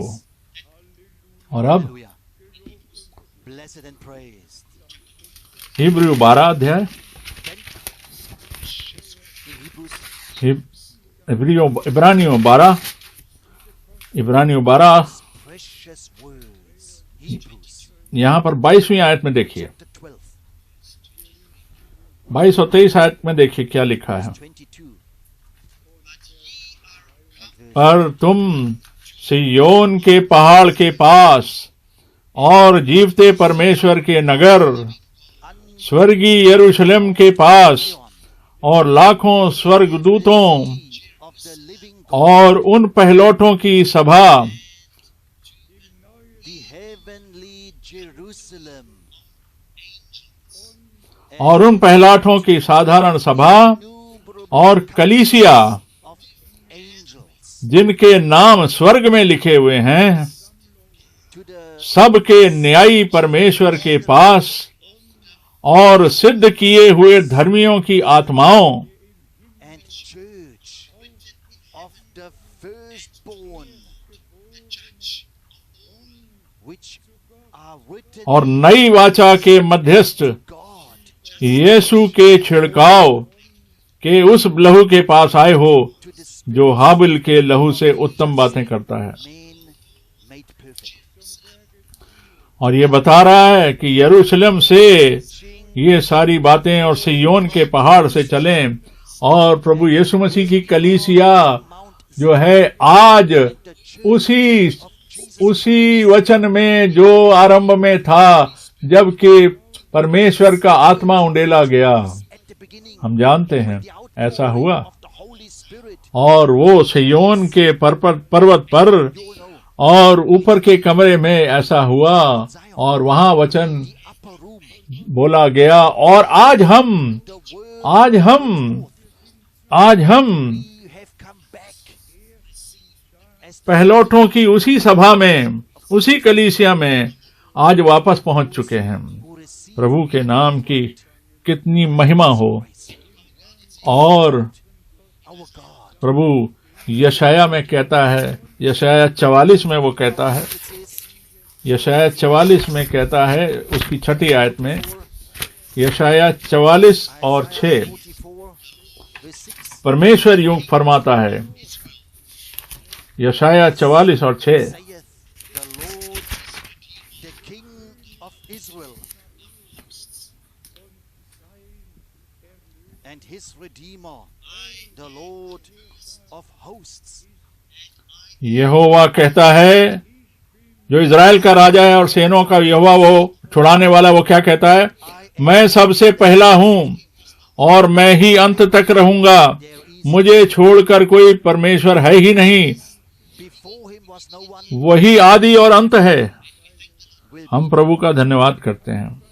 और अब हिब्रू 12 अध्याय, इब्रानियों 12 यहां पर 22वीं आयत में देखिए, 22 और 23 आयत में देखिए क्या लिखा है। पर तुम सिय्योन के पहाड़ के पास और जीवते परमेश्वर के नगर स्वर्गीय यरूशलेम के पास और लाखों स्वर्गदूतों और उन पहलौठों की सभा, और उन पहलाठों की साधारण सभा और कलीसिया जिनके नाम स्वर्ग में लिखे हुए हैं, सबके न्यायी परमेश्वर के पास और सिद्ध किए हुए धर्मियों की आत्माओं और नई वाचा के मध्यस्थ यीशु के छिड़काव के उस लहू के पास आए हो, जो हाबिल के लहू से उत्तम बातें करता है। और ये बता रहा है कि यरूशलेम से ये सारी बातें और सिय्योन के पहाड़ से चलें और प्रभु यीशु मसीह की कलीसिया जो है आज उसी वचन में जो आरंभ में था, जबकि परमेश्वर का आत्मा उंडेला गया। हम जानते हैं ऐसा हुआ, और वो सिय्योन के पर्वत पर और ऊपर के कमरे में ऐसा हुआ, और वहां वचन बोला गया। और आज हम पहलौठों की उसी सभा में, उसी कलीसिया में आज वापस पहुंच चुके हैं। प्रभु के नाम की कितनी महिमा हो। और प्रभु यशाया में कहता है, यशाया 44 में वो कहता है, यशाया 44 में कहता है उसकी 6ठी आयत में, यशाया 44 और 6 परमेश्वर यूं फरमाता है, यशाया 44 और 6, यहोवा कहता है, जो इज़राइल का राजा है और सेनों का यहोवा, वो छुड़ाने वाला, वो क्या कहता है? मैं सबसे पहला हूं और मैं ही अंत तक रहूंगा, मुझे छोड़कर कोई परमेश्वर है ही नहीं, वही आदि और अंत है। हम प्रभु का धन्यवाद करते हैं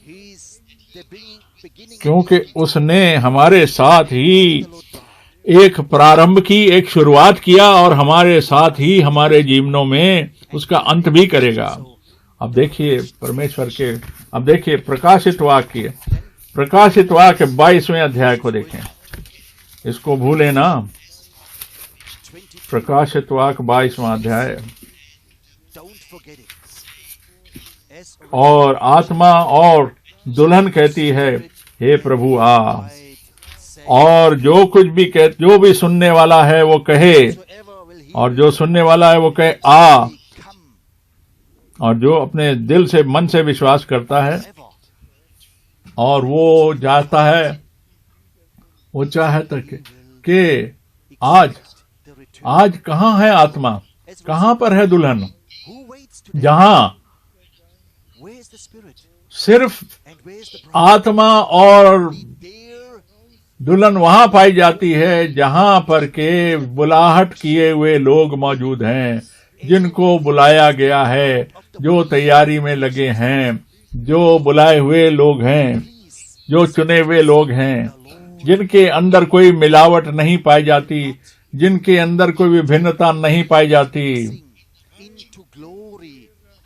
क्योंकि उसने हमारे साथ ही एक प्रारंभ की, एक शुरुआत किया, और हमारे साथ ही हमारे जीवनों में उसका अंत भी करेगा। अब देखिए परमेश्वर के, अब देखिए प्रकाशित वाक्य 22वें अध्याय को देखें, इसको भूले ना। प्रकाशित वाक्य 22वां अध्याय। और आत्मा और दुल्हन कहती है, हे प्रभु आ। और जो भी सुनने वाला है वो कहे, और जो सुनने वाला है वो कहे आ। और जो अपने दिल से, मन से विश्वास करता है और वो जाता है, वो चाहता कि आज कहाँ है आत्मा, कहाँ पर है दुल्हन? जहां सिर्फ आत्मा और दुल्हन वहां पाई जाती है जहां पर के बुलाहट किए हुए लोग मौजूद हैं, जिनको बुलाया गया है, जो तैयारी में लगे हैं, जो बुलाए हुए लोग हैं, जो चुने हुए लोग हैं, जिनके अंदर कोई मिलावट नहीं पाई जाती, जिनके अंदर कोई विभिन्नता नहीं पाई जाती,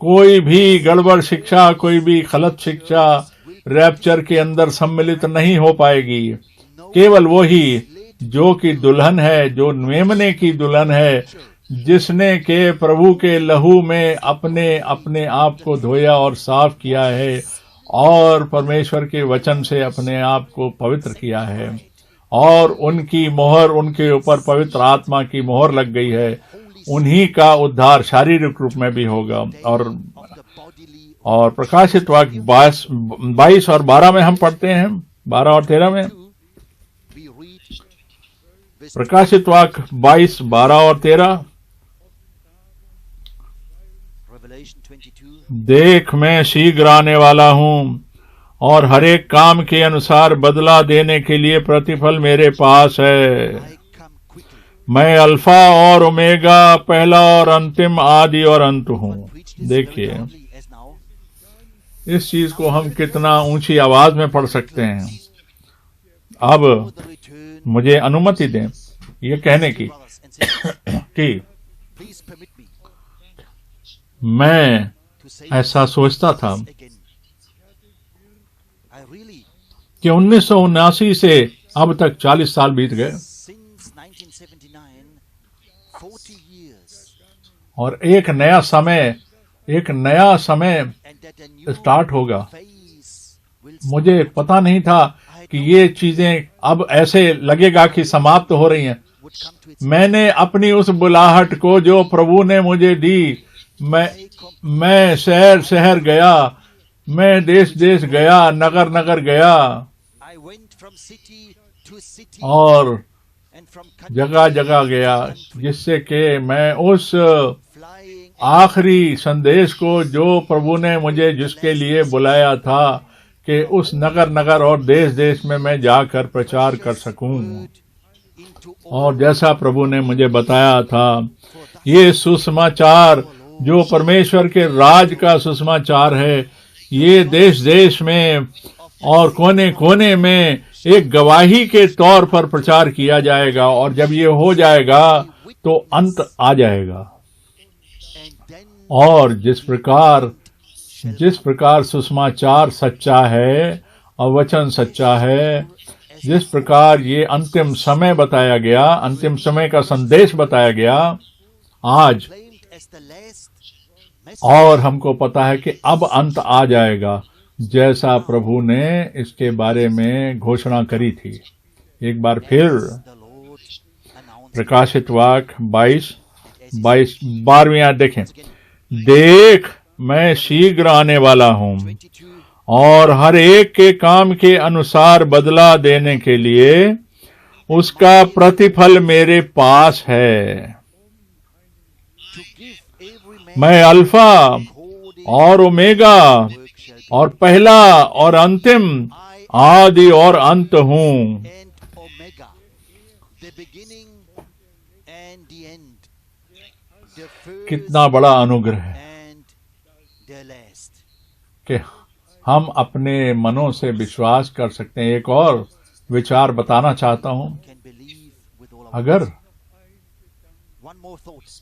कोई भी गड़बड़ शिक्षा, कोई भी गलत शिक्षा रैप्चर के अंदर सम्मिलित नहीं हो पाएगी। केवल वो ही जो कि दुल्हन है, जो मेमने की दुल्हन है, जिसने के प्रभु के लहू में अपने आप को धोया और साफ किया है, और परमेश्वर के वचन से अपने आप को पवित्र किया है, और उनकी मोहर, उनके ऊपर पवित्र आत्मा की मोहर लग गई है। उन्हीं का उद्धार शारीरिक रूप में भी होगा। और प्रकाशित वाक्य 22 और 12 में हम पढ़ते हैं, 12 और 13 में। प्रकाशित वाक्य 22, 12 और 13। देख मैं शीघ्र आने वाला हूं, और हर एक काम के अनुसार बदला देने के लिए प्रतिफल मेरे पास है। मैं अल्फा और ओमेगा, पहला और अंतिम, आदि और अंत हूं। देखिए इस चीज को हम कितना ऊंची आवाज में पढ़ सकते हैं। अब मुझे अनुमति दें ये कहने की कि मैं ऐसा सोचता था कि 1979 से अब तक 40 साल बीत गए, और एक नया समय स्टार्ट होगा। मुझे पता नहीं था कि ये चीजें अब ऐसे लगेगा कि समाप्त हो रही हैं। मैंने अपनी उस बुलाहट को जो प्रभु ने मुझे दी, मैं शहर शहर गया, मैं देश देश गया, नगर नगर गया, और जगह जगह गया, जिससे कि मैं उस flying आखिरी संदेश को जो प्रभु ने मुझे जिसके लिए बुलाया था कि उस नगर नगर और देश देश में मैं जाकर प्रचार कर सकूं। into और जैसा प्रभु ने मुझे बताया था, ये सुसमाचार जो परमेश्वर के राज का सुसमाचार है, ये देश देश में और कोने कोने में एक गवाही के तौर पर प्रचार किया जाएगा, और जब ये हो जाएगा तो अंत आ जाएगा। and then और जिस प्रकार सुसमाचार सच्चा है और वचन सच्चा है, जिस प्रकार ये अंतिम समय बताया गया, अंतिम समय का संदेश बताया गया आज, claimed as the last message और हमको पता है कि अब अंत आ जाएगा, जैसा प्रभु ने इसके बारे में घोषणा करी थी। एक बार फिर the Lord announced प्रकाशित वाक्य 12वीं आयत देखें, देख मैं शीघ्र आने वाला हूँ 22 और हर एक के काम के अनुसार बदला देने के लिए उसका प्रतिफल मेरे पास है। to give every man मैं अल्फा according और ओमेगा work shall be और पहला और अंतिम आदि और अंत हूँ। and Omega, the beginning and the end, the first कितना बड़ा अनुग्रह है and the last. कि हम अपने मनों से विश्वास कर सकते हैं। एक और विचार बताना चाहता हूँ, Can believe with all our अगर hearts. One more thought,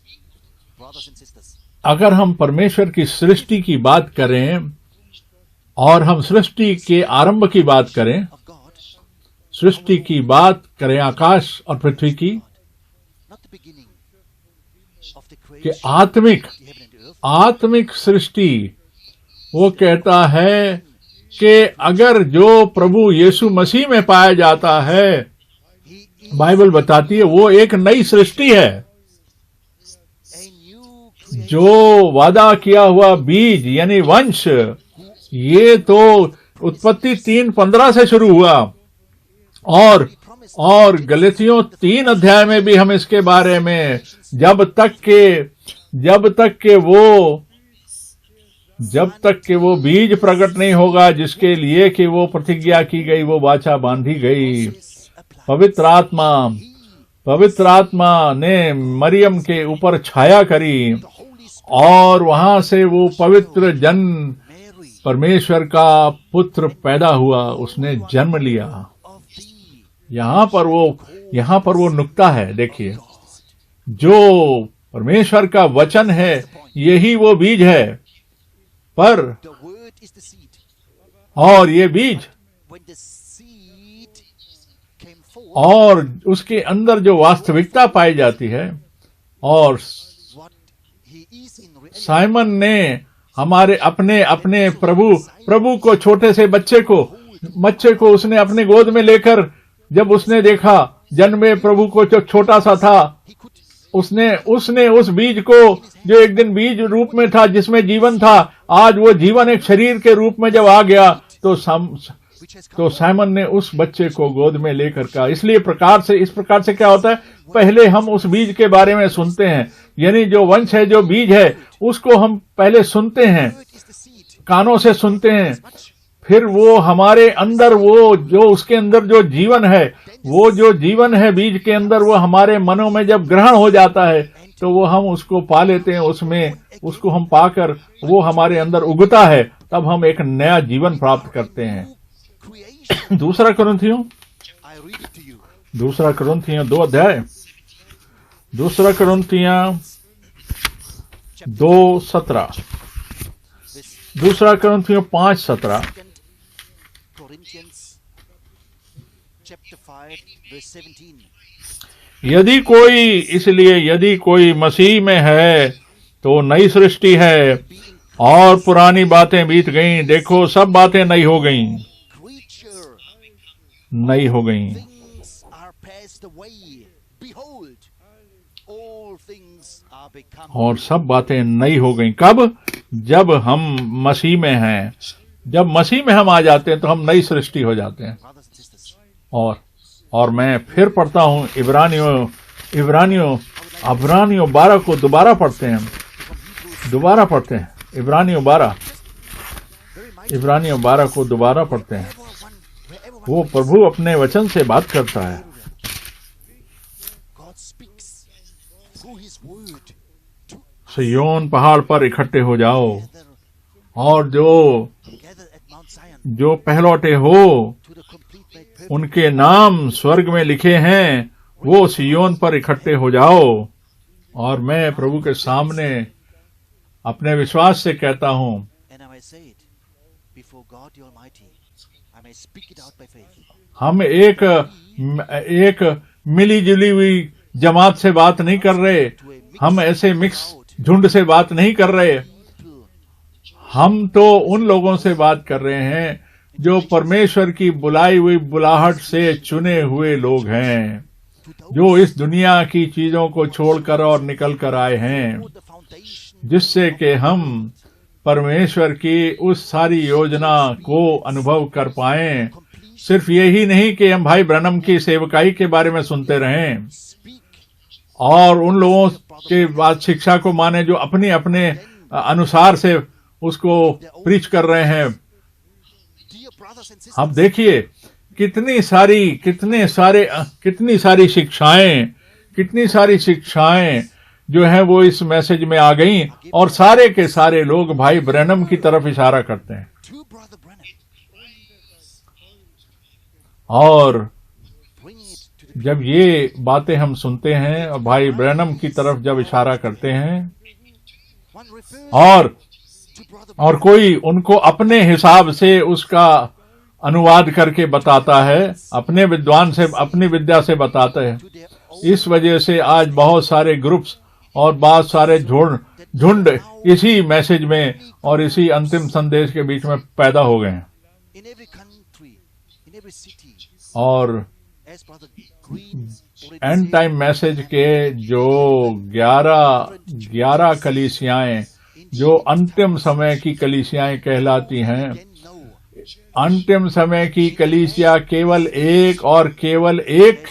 brothers and sisters. अगर हम परमेश्वर की सृष्टि की बात करें और हम सृष्टि के आरंभ की बात करें, Of God, सृष्टि की बात करें आकाश और पृथ्वी की, not the beginning of the कि creation, आत्मिक the heaven and earth, आत्मिक सृष्टि, वो कहता है कि अगर जो प्रभु यीशु मसीह में पाया जाता है, He is बाइबल बताती है वो एक नई सृष्टि है। a new creation. जो वादा किया हुआ बीज यानी वंश, ये तो उत्पत्ति 3:15 से शुरू हुआ, और गलतियों 3 अध्याय में भी हम इसके बारे में जब तक के वो बीज प्रकट नहीं होगा जिसके लिए कि वो प्रतिज्ञा की गई, वो वाचा बांधी गई। पवित्र आत्मा ने मरियम के ऊपर छाया करी, और वहां से वो पवित्र जन Mary परमेश्वर का पुत्र पैदा हुआ, उसने जन्म लिया। of thee, यहाँ पर वो नुक्ता है, देखिए, जो परमेश्वर का वचन है यही वो बीज है, पर the word is the seed. और ये बीज When the seed came forth, और उसके अंदर जो वास्तविकता पाई जाती है, और what he is in reality, Simon ने हमारे अपने प्रभु को, छोटे से बच्चे को उसने अपने गोद में लेकर, जब उसने देखा जन्मे प्रभु को जो छोटा सा था, he could उसने उस बीज को, जो एक दिन बीज रूप में था जिसमें जीवन था, आज वो जीवन एक शरीर के रूप में जब आ गया, तो which has come साइमन ने उस बच्चे को गोद में लेकर कहा। इस प्रकार से क्या होता है, पहले हम उस बीज के बारे में सुनते हैं, यानी जो वंश है, जो बीज है, उसको हम पहले सुनते हैं, word is the seed. कानों से सुनते हैं, फिर वो हमारे अंदर, वो जो उसके अंदर जो जीवन है, वो जो जीवन है बीज के अंदर, वो हमारे मनों में जब ग्रहण हो जाता है, तो वो हम उसको पा लेते हैं, उसको हम पाकर वो हमारे अंदर उगता है, तब हम एक नया जीवन प्राप्त करते हैं। Creation. दूसरा कुरिन्थियों I read it to you. 2 अध्याय, 2:17, This 2 कुरिन्थियों 5:17, 2 Corinthians chapter 5 verse 17. यदि कोई मसीह में है तो नई सृष्टि है, और पुरानी बातें बीत गईं, देखो सब बातें नई हो गईं। Creature, things are passed away. Behold, all things are become. और सब बातें नई हो गईं। कब? जब हम मसीह में हैं। जब मसीह में हम आ जाते हैं तो हम नई सृष्टि हो जाते हैं। Brothers and sisters, और और मैं फिर पढ़ता हूँ इब्रानियों 12 को दोबारा पढ़ते हैं, इब्रानियों 12 को दोबारा पढ़ते हैं। वो प्रभु अपने वचन से बात करता है। सिय्योन पहाड़ पर इकट्ठे हो जाओ, और जो पहलौटे हो उनके नाम स्वर्ग में लिखे हैं, वो सिय्योन पर इकट्ठे हो जाओ। और मैं प्रभु के सामने अपने विश्वास से कहता हूँ, हम एक मिली जुली हुई जमात से बात नहीं कर रहे, हम ऐसे मिक्स झुंड से बात नहीं कर रहे। हम तो उन लोगों से बात कर रहे हैं जो परमेश्वर की बुलाई हुई बुलाहट से चुने हुए लोग हैं, जो इस दुनिया की चीजों को छोड़कर और निकल कर आए हैं, जिससे कि हम परमेश्वर की उस सारी योजना को अनुभव कर पाएं। सिर्फ यही नहीं कि हम भाई ब्रैनम की सेवकाई के बारे में सुनते रहें और उन लोगों के बाद शिक्षा को माने जो अपने अपने अनुसार से उसको प्रीच कर रहे हैं। आप देखिए कितनी सारी शिक्षाएं जो है वो इस मैसेज में आ गई, और सारे के सारे लोग भाई ब्रैनम की तरफ इशारा करते हैं। और जब ये बातें हम सुनते हैं और भाई ब्रैनम की तरफ जब इशारा करते हैं, और कोई उनको अपने हिसाब से उसका अनुवाद करके बताता है, अपने विद्वान से, अपनी विद्या से बताते हैं, इस वजह से आज बहुत सारे ग्रुप्स और बहुत सारे झुंड इसी मैसेज में और इसी अंतिम संदेश के बीच में पैदा हो गए हैं। और एंड टाइम मैसेज के जो 11 कलीसियाएं, जो अंतिम समय की कलीसियाएं कहलाती हैं, अंतिम समय की कलीसिया केवल एक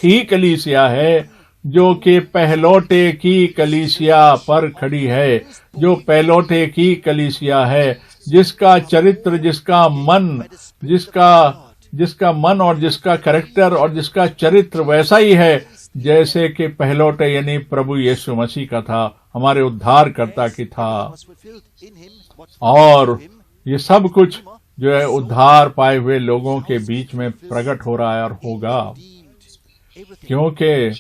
ही कलीसिया है, जो कि पहलौटे की कलीसिया पर खड़ी है, जो पहलौटे की कलीसिया है, जिसका चरित्र, जिसका मन और जिसका कैरेक्टर और जिसका चरित्र वैसा ही है जैसे कि पहलौटे यानी प्रभु यीशु मसीह का था, हमारे उद्धारकर्ता की था। और ये सब कुछ जो है उद्धार पाए हुए लोगों के बीच में प्रकट हो रहा है और होगा, क्योंकि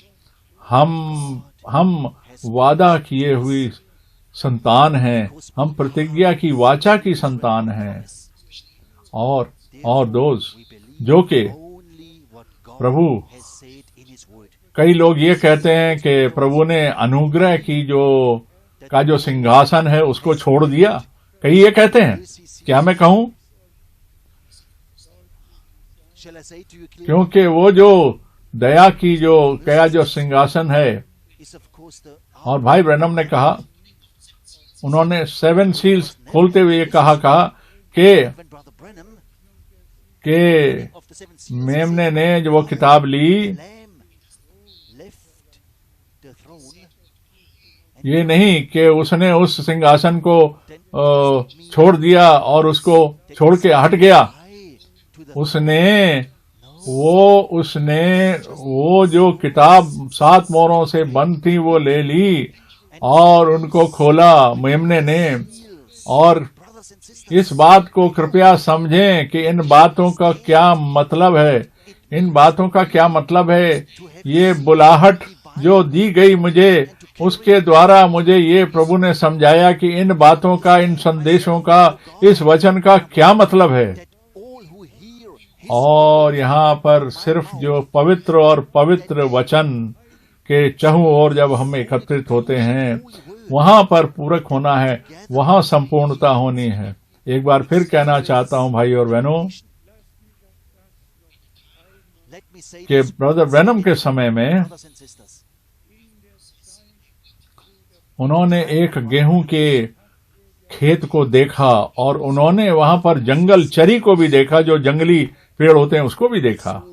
हम वादा किए हुई संतान हैं, हम प्रतिज्ञा की वाचा की संतान हैं। और दोस्त जो कि प्रभु, कई लोग ये कहते हैं कि प्रभु ने अनुग्रह की का जो सिंहासन है उसको छोड़ दिया, कई ये कहते हैं। क्या मैं कहूं? क्योंकि वो जो दया की जो सिंहासन है, और भाई ब्रैनम ने कहा, उन्होंने 7 सील्स खोलते हुए ये कहा कि मेमने ने जो वो किताब ली, ये नहीं कि उसने उस सिंहासन को छोड़ दिया और उसको छोड़ के हट गया। उसने वो जो किताब 7 मोहरों से बंद थी वो ले ली और उनको खोला मेमने ने। और इस बात को कृपया समझें कि इन बातों का क्या मतलब है। ये बुलाहट जो दी गई मुझे, उसके द्वारा मुझे ये प्रभु ने समझाया कि इन बातों का, इन संदेशों का, इस वचन का क्या मतलब है। और यहाँ पर सिर्फ जो पवित्र और पवित्र वचन के चहुं ओर जब हम एकत्रित होते हैं, वहां पर पूरक होना है, वहां संपूर्णता होनी है। एक बार फिर कहना चाहता हूं भाई और बहनों कि ब्रदर ब्रैनम के समय में उन्होंने एक गेहूं के खेत को देखा और उन्होंने वहां पर जंगल चरी को भी देखा, जो जंगली पेड़ होते हैं उसको भी देखा।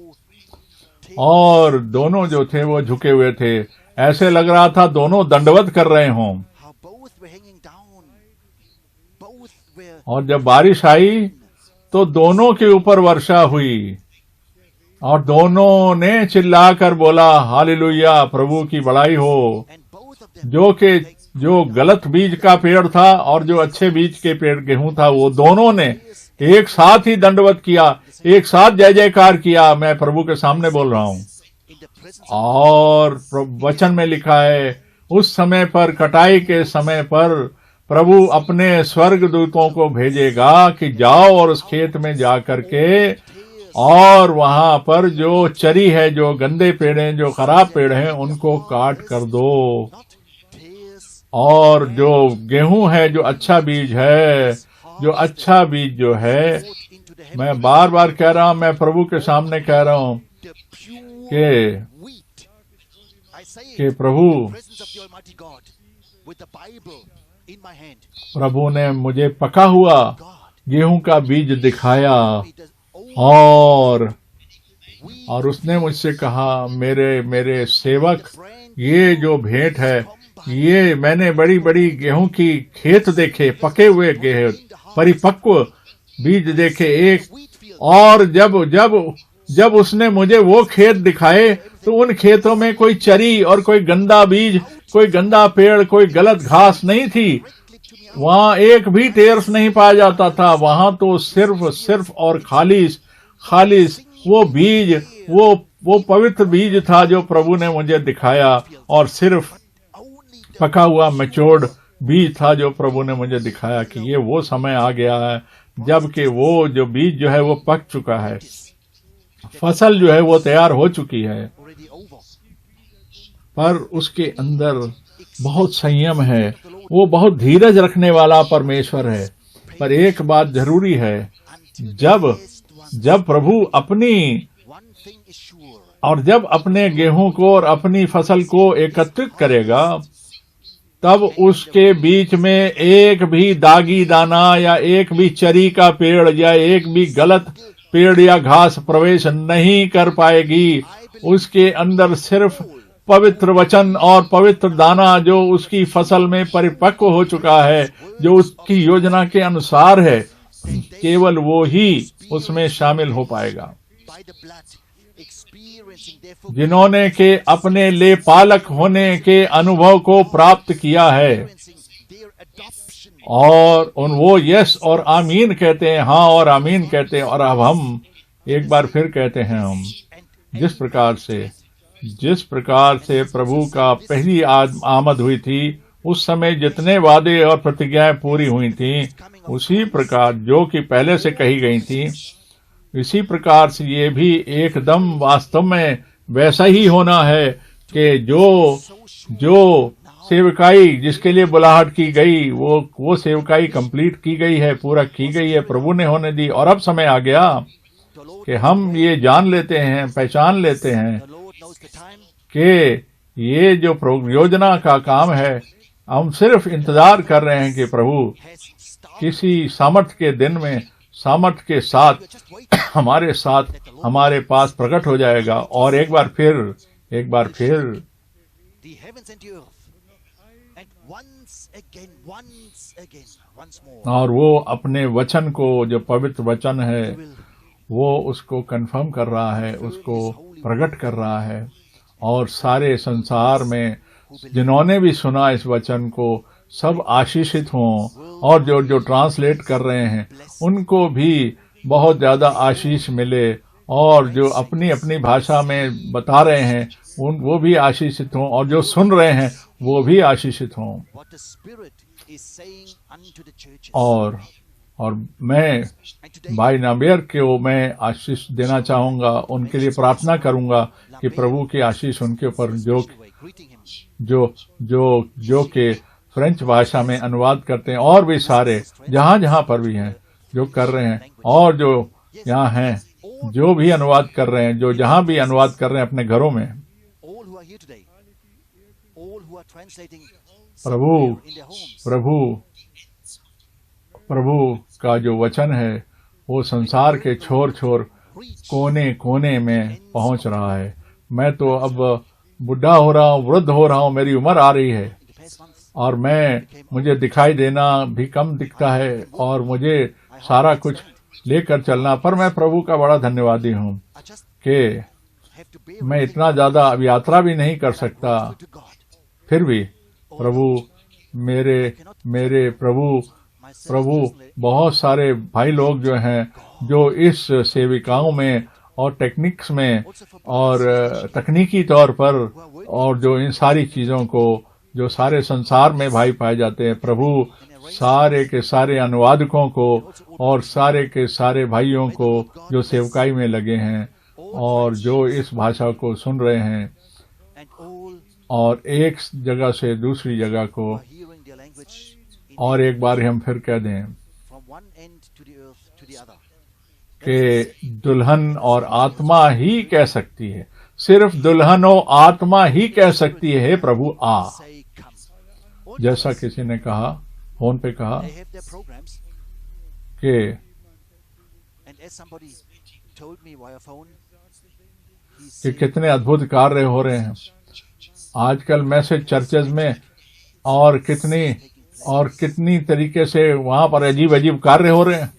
और दोनों जो थे वो झुके हुए थे। ऐसे लग रहा था दोनों दंडवत कर रहे हों। how both were hanging down, both were और जब बारिश आई तो दोनों के ऊपर वर्षा हुई और दोनों ने चिल्लाकर बोला, हालेलुया, प्रभु की बड़ाई हो। and both of them जो गलत बीज का पेड़ था और जो अच्छे बीज के पेड़ गेहूं था, वो दोनों ने एक साथ ही दंडवत किया, एक साथ जय जयकार किया। मैं प्रभु के सामने बोल रहा हूं। in the presence और वचन में लिखा है, उस समय पर, कटाई के समय पर प्रभु अपने स्वर्ग दूतों को भेजेगा कि जाओ और उस खेत में जा करके और वहां पर जो चरी है, जो गंदे पेड़ हैं, जो खराब पेड़ हैं, उनको काट कर दो। not tears और जो गेहूं है, जो अच्छा बीज है, जो अच्छा बीज जो है, poured into the मैं heavenly बार बार कह रहा हूं, मैं प्रभु के सामने कह रहा हूं the pure कि wheat. I say it कि in Prabhu the presence of the Almighty God with the Bible in my hand. प्रभु ने मुझे पका हुआ God, गेहूं का बीज दिखाया it is only और wheat उसने मुझसे कहा, मेरे सेवक, brand ये जो भेंट है, ये मैंने बड़ी बड़ी गेहूं की खेत देखे, पके हुए गेहूं, परिपक्व बीज देखे एक। wheat field. और जब उसने मुझे वो खेत दिखाए तो उन खेतों में कोई चरी और कोई गंदा बीज, कोई गंदा पेड़, कोई गलत घास नहीं थी। Click to me out. वहां एक भी टेर्स नहीं पाया जाता था। वहां तो सिर्फ और खालिस वो बीज, वो पवित्र बीज था जो प्रभु ने मुझे दिखाया, और सिर्फ Only the पका हुआ मैच्योर्ड बीज था जो प्रभु ने मुझे दिखाया कि ये वो समय आ गया है जबकि वो जो बीज जो है वो पक चुका है, फसल जो है वो तैयार हो चुकी है, already over. पर उसके अंदर बहुत संयम है। वो बहुत धीरज रखने वाला परमेश्वर है। पर एक बात जरूरी है, जब प्रभु अपनी One thing is sure. और जब अपने गेहूं को और अपनी फसल को एकत्रित करेगा, तब उसके बीच में एक भी दागी दाना या एक भी चरी का पेड़ या एक भी गलत पेड़ या घास प्रवेश नहीं कर पाएगी। उसके अंदर सिर्फ पवित्र वचन और पवित्र दाना जो उसकी फसल में परिपक्व हो चुका है, जो उसकी योजना के अनुसार है, केवल वो ही उसमें शामिल हो पाएगा। By the blood, experiencing therefore जिन्होंने के अपने ले पालक होने के अनुभव को प्राप्त किया है experiencing their adoption. और वो यस और आमीन कहते हैं, हाँ और आमीन कहते हैं। और अब हम एक बार फिर कहते हैं, हम जिस प्रकार से प्रभु का पहली आमद हुई थी, उस समय जितने वादे और प्रतिज्ञाएं पूरी हुई थी, उसी प्रकार जो कि पहले से कही गई थी, इसी प्रकार से ये भी एकदम वास्तव में वैसा ही होना है कि जो सेवकाई जिसके लिए बुलाहट की गई, वो सेवकाई कंप्लीट की गई है, पूरा की गई है, प्रभु ने होने दी। और अब समय आ गया The Lord, कि हम ये जान लेते हैं, पहचान लेते हैं the Lord knows the time. कि ये जो योजना का काम है, हम सिर्फ इंतजार कर रहे हैं कि प्रभु Has started. किसी सामर्थ के दिन में सामर्थ के साथ We're just waiting. हमारे साथ हमारे पास प्रकट हो जाएगा। और एक बार फिर The heavens and the earth. And once again, once more. और वो अपने वचन को, जो पवित्र वचन है, He will वो उसको कंफर्म कर रहा है, उसको प्रकट कर रहा है। और सारे संसार में जिन्होंने भी सुना इस वचन को, सब आशीषित हों। और जो ट्रांसलेट कर रहे हैं उनको भी बहुत ज्यादा आशीष मिले, और जो अपनी अपनी भाषा में बता रहे हैं वो भी आशीषित हों, और जो सुन रहे हैं वो भी आशीषित हों। what the Spirit is saying unto the churches. और मैं And today, भाई नाबियर को मैं आशीष देना चाहूंगा, उनके लिए प्रार्थना करूंगा कि प्रभु की आशीष उनके ऊपर greeting him. जो के फ्रेंच भाषा में अनुवाद करते हैं, और भी सारे जहां पर भी हैं जो कर रहे हैं, और जो यहाँ हैं जो भी अनुवाद कर रहे हैं, जो जहां भी अनुवाद कर रहे हैं अपने घरों में। All who are here today, all who are translating Prabhu in their homes, प्रभु का जो वचन है वो संसार के छोर कोने में पहुंच रहा है। मैं तो अब बुढ़ा हो रहा हूँ, वृद्ध हो रहा हूँ, मेरी उम्र आ रही है In the past months, और मुझे दिखाई देना भी कम दिखता है और मुझे सारा कुछ लेकर चलना, पर मैं प्रभु का बड़ा धन्यवादी हूँ I just कि have to bear मैं with इतना ज्यादा अब यात्रा भी नहीं कर सकता। to God. फिर भी प्रभु मेरे प्रभु बहुत सारे भाई लोग जो हैं, जो इस सेविकाओं में और टेक्निक्स में और तकनीकी तौर पर और जो इन सारी चीजों को जो सारे संसार में भाई पाए जाते हैं, प्रभु सारे के सारे अनुवादकों को और सारे के सारे भाइयों को जो सेवकाई में लगे हैं और जो इस भाषा को सुन रहे हैं And all और एक जगह से दूसरी जगह को, are hearing their language in और एक बार हम फिर कह दें from one end to the earth to the other. कि दुल्हन और आत्मा ही कह सकती है, सिर्फ दुल्हन और आत्मा ही कह सकती है, हे प्रभु आ। Say, come. जैसा किसी ने कहा, फोन पे कहा They have their programs, कि and as somebody told me via phone, he कि said, कितने अद्भुत कार्य हो रहे हैं आजकल मैसेज चर्चेज में, और कितनी तरीके से वहां पर अजीब अजीब कार्य हो रहे हैं,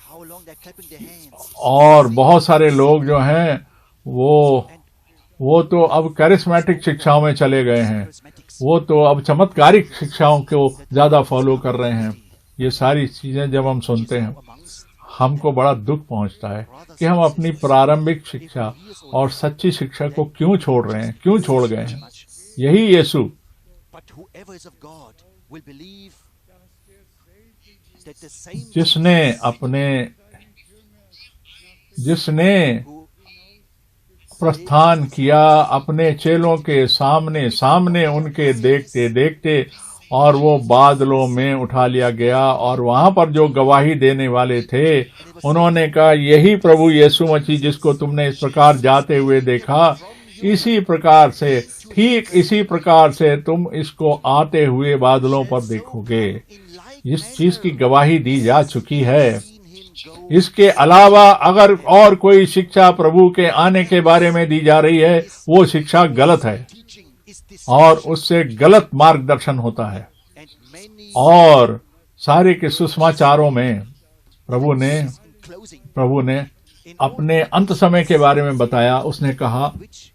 how long they're clapping their hands. और बहुत सारे लोग जो हैं वो तो अब कैरिस्मेटिक शिक्षाओं में चले गए हैं, Charismatics. वो तो अब चमत्कारिक शिक्षाओं को ज्यादा फॉलो कर रहे हैं। ये सारी चीजें जब हम सुनते हैं, Amongst हमको बड़ा दुख पहुंचता है कि हम अपनी प्रारंभिक शिक्षा और सच्ची शिक्षा को क्यों छोड़ रहे हैं, क्यों छोड़ गए हैं। much. यही यीशु But whoever is of God will believe that the same जिसने who प्रस्थान किया अपने चेलों के सामने उनके देखते देखते, और वो बादलों में उठा लिया गया, और वहां पर जो गवाही देने वाले थे उन्होंने कहा, यही प्रभु यीशु मसीह जिसको तुमने इस प्रकार जाते हुए देखा, इसी प्रकार से, ठीक इसी प्रकार से तुम इसको आते हुए बादलों पर देखोगे। इस चीज की गवाही दी जा चुकी है। इसके अलावा अगर और कोई शिक्षा प्रभु के आने के बारे में दी जा रही है, वो शिक्षा गलत है teaching is this, और उससे गलत मार्गदर्शन होता है। and many और सारे के सुसमाचारों में प्रभु ने अपने अंत समय के बारे में बताया। उसने कहा, which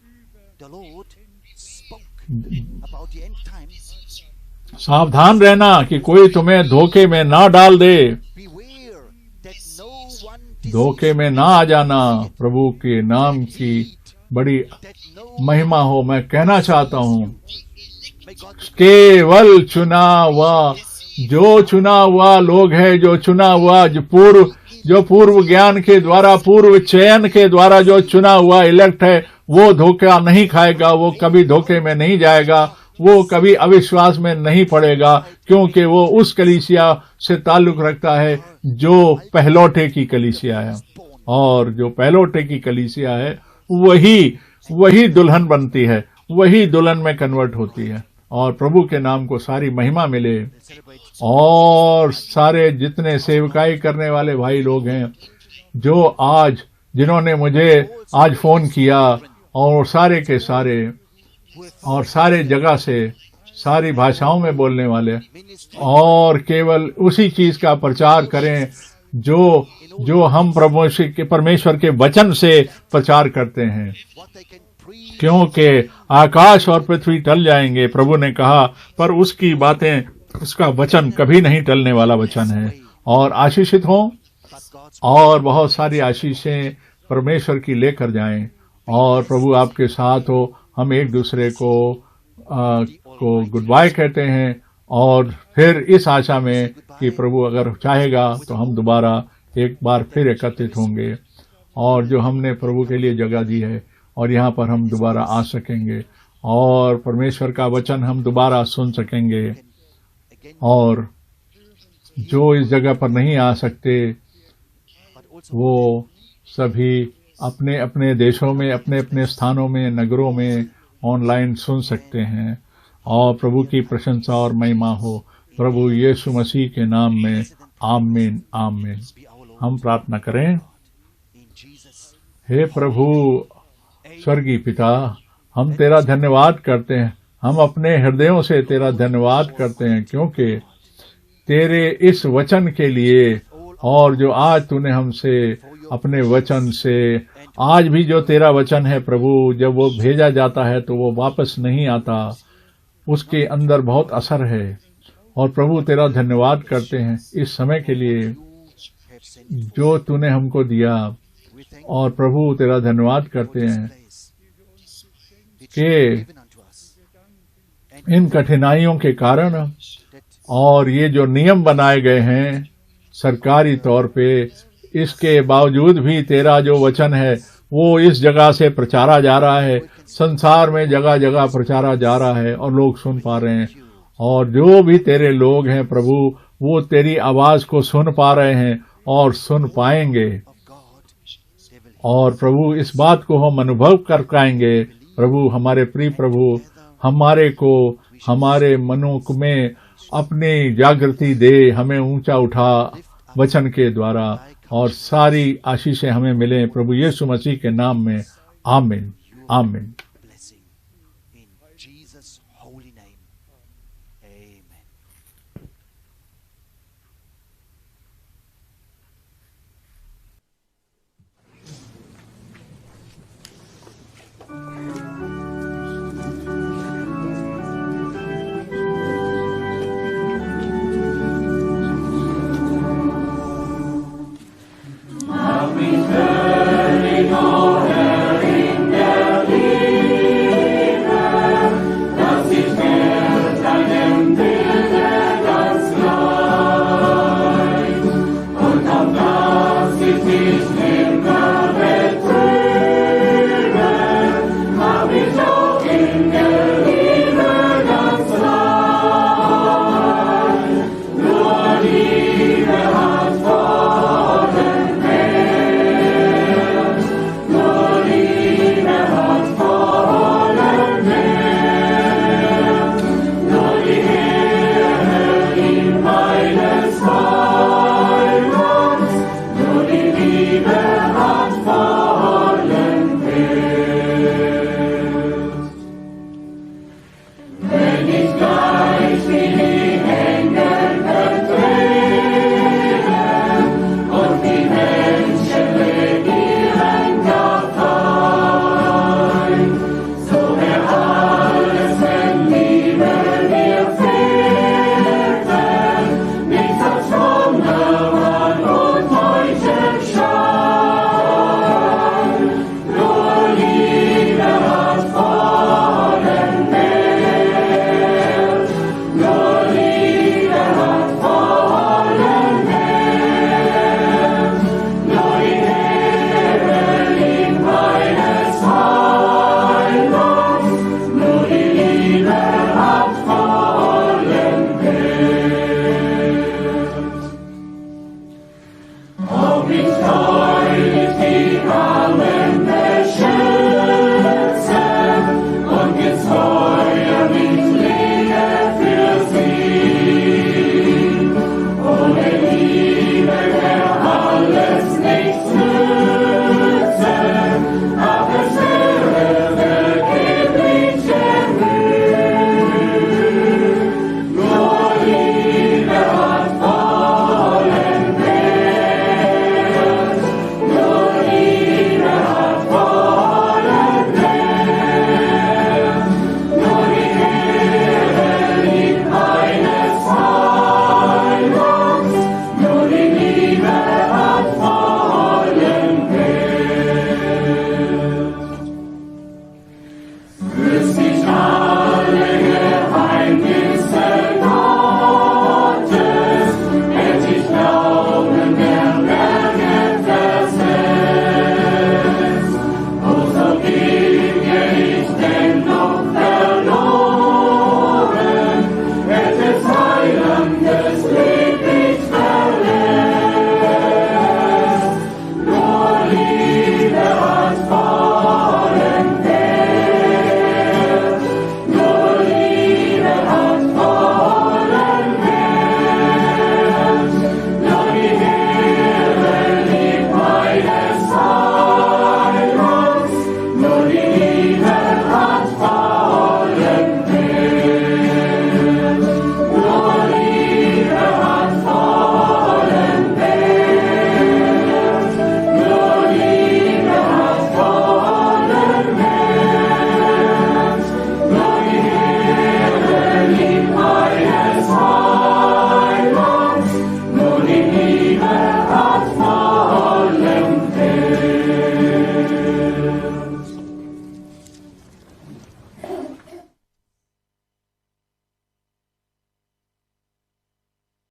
the Lord spoke about the end times. सावधान रहना कि कोई तुम्हें धोखे में ना डाल दे, Beware that no one धोखे में ना आ जाना। प्रभु के नाम की बड़ी that no महिमा हो। मैं कहना चाहता हूँ, may God केवल चुना हुआ लोग है, जो चुना हुआ, जो पूर्व ज्ञान के द्वारा, पूर्व चयन के द्वारा जो चुना हुआ इलेक्ट है, वो धोखा नहीं खाएगा, वो कभी धोखे में नहीं जाएगा, वो कभी अविश्वास में नहीं पड़ेगा, क्योंकि वो उस कलीसिया से ताल्लुक रखता है जो पहलौठे की कलीसिया है, और जो पहलौठे की कलीसिया है वही दुल्हन बनती है, वही दुल्हन में कन्वर्ट होती है। और प्रभु के नाम को सारी महिमा मिले। celebrate और सारे जितने सेवकाई करने वाले भाई लोग हैं, जो जिन्होंने मुझे आज फोन किया, और सारे के सारे, और सारे जगह से, सारी भाषाओं में बोलने वाले, ministry और केवल उसी चीज का प्रचार करें जो हम परमेश्वर के वचन से प्रचार करते हैं, what they can preach. क्योंकि आकाश और पृथ्वी टल जाएंगे, प्रभु ने कहा, पर उसकी बातें, उसका वचन कभी नहीं टलने वाला वचन है। और आशीषित हो, But God's और बहुत सारी आशीषें परमेश्वर की लेकर जाएं, और प्रभु आपके साथ हो। हम एक दूसरे को गुड बाय कहते हैं, और फिर इस आशा में कि प्रभु अगर चाहेगा तो हम दोबारा एक बार फिर एकत्रित होंगे, और जो हमने प्रभु के लिए जगह दी है, और यहाँ पर हम दोबारा आ सकेंगे, और परमेश्वर का वचन हम दोबारा सुन सकेंगे। again, और जो इस जगह पर नहीं आ सकते, but also वो सभी अपने अपने देशों में, अपने अपने स्थानों में, नगरों में ऑनलाइन सुन सकते हैं। और प्रभु की प्रशंसा और महिमा हो प्रभु यीशु मसीह के नाम में। आमीन, आमीन। be our Lord हम प्रार्थना करें। in Jesus. हे प्रभु, स्वर्गीय पिता, हम तेरा धन्यवाद करते हैं, हम अपने हृदयों से तेरा धन्यवाद करते हैं, क्योंकि तेरे इस वचन के लिए और जो आज तूने हमसे अपने वचन से, आज भी जो तेरा वचन है प्रभु, जब वो भेजा जाता है तो वो वापस नहीं आता, उसके अंदर बहुत असर है। और प्रभु तेरा धन्यवाद करते हैं इस समय के लिए जो तूने हमको दिया, और प्रभु तेरा धन्यवाद करते हैं कि इन कठिनाइयों के कारण और ये जो नियम बनाए गए हैं सरकारी तौर पे, इसके बावजूद भी तेरा जो वचन है वो इस जगह से प्रचारा जा रहा है, संसार में जगह जगह प्रचारा जा रहा है और लोग सुन पा रहे हैं। और जो भी तेरे लोग हैं प्रभु, वो तेरी आवाज को सुन पा रहे हैं और सुन पाएंगे। और प्रभु इस बात को हम अनुभव कर पाएंगे। प्रभु हमारे प्रिय प्रभु, हमारे को हमारे मनों में अपनी जागृति दे, हमें ऊंचा उठा वचन के द्वारा, और सारी आशीषें हमें मिले प्रभु यीशु मसीह के नाम में। आमीन, आमीन। blessing in Jesus' holy name. Amen.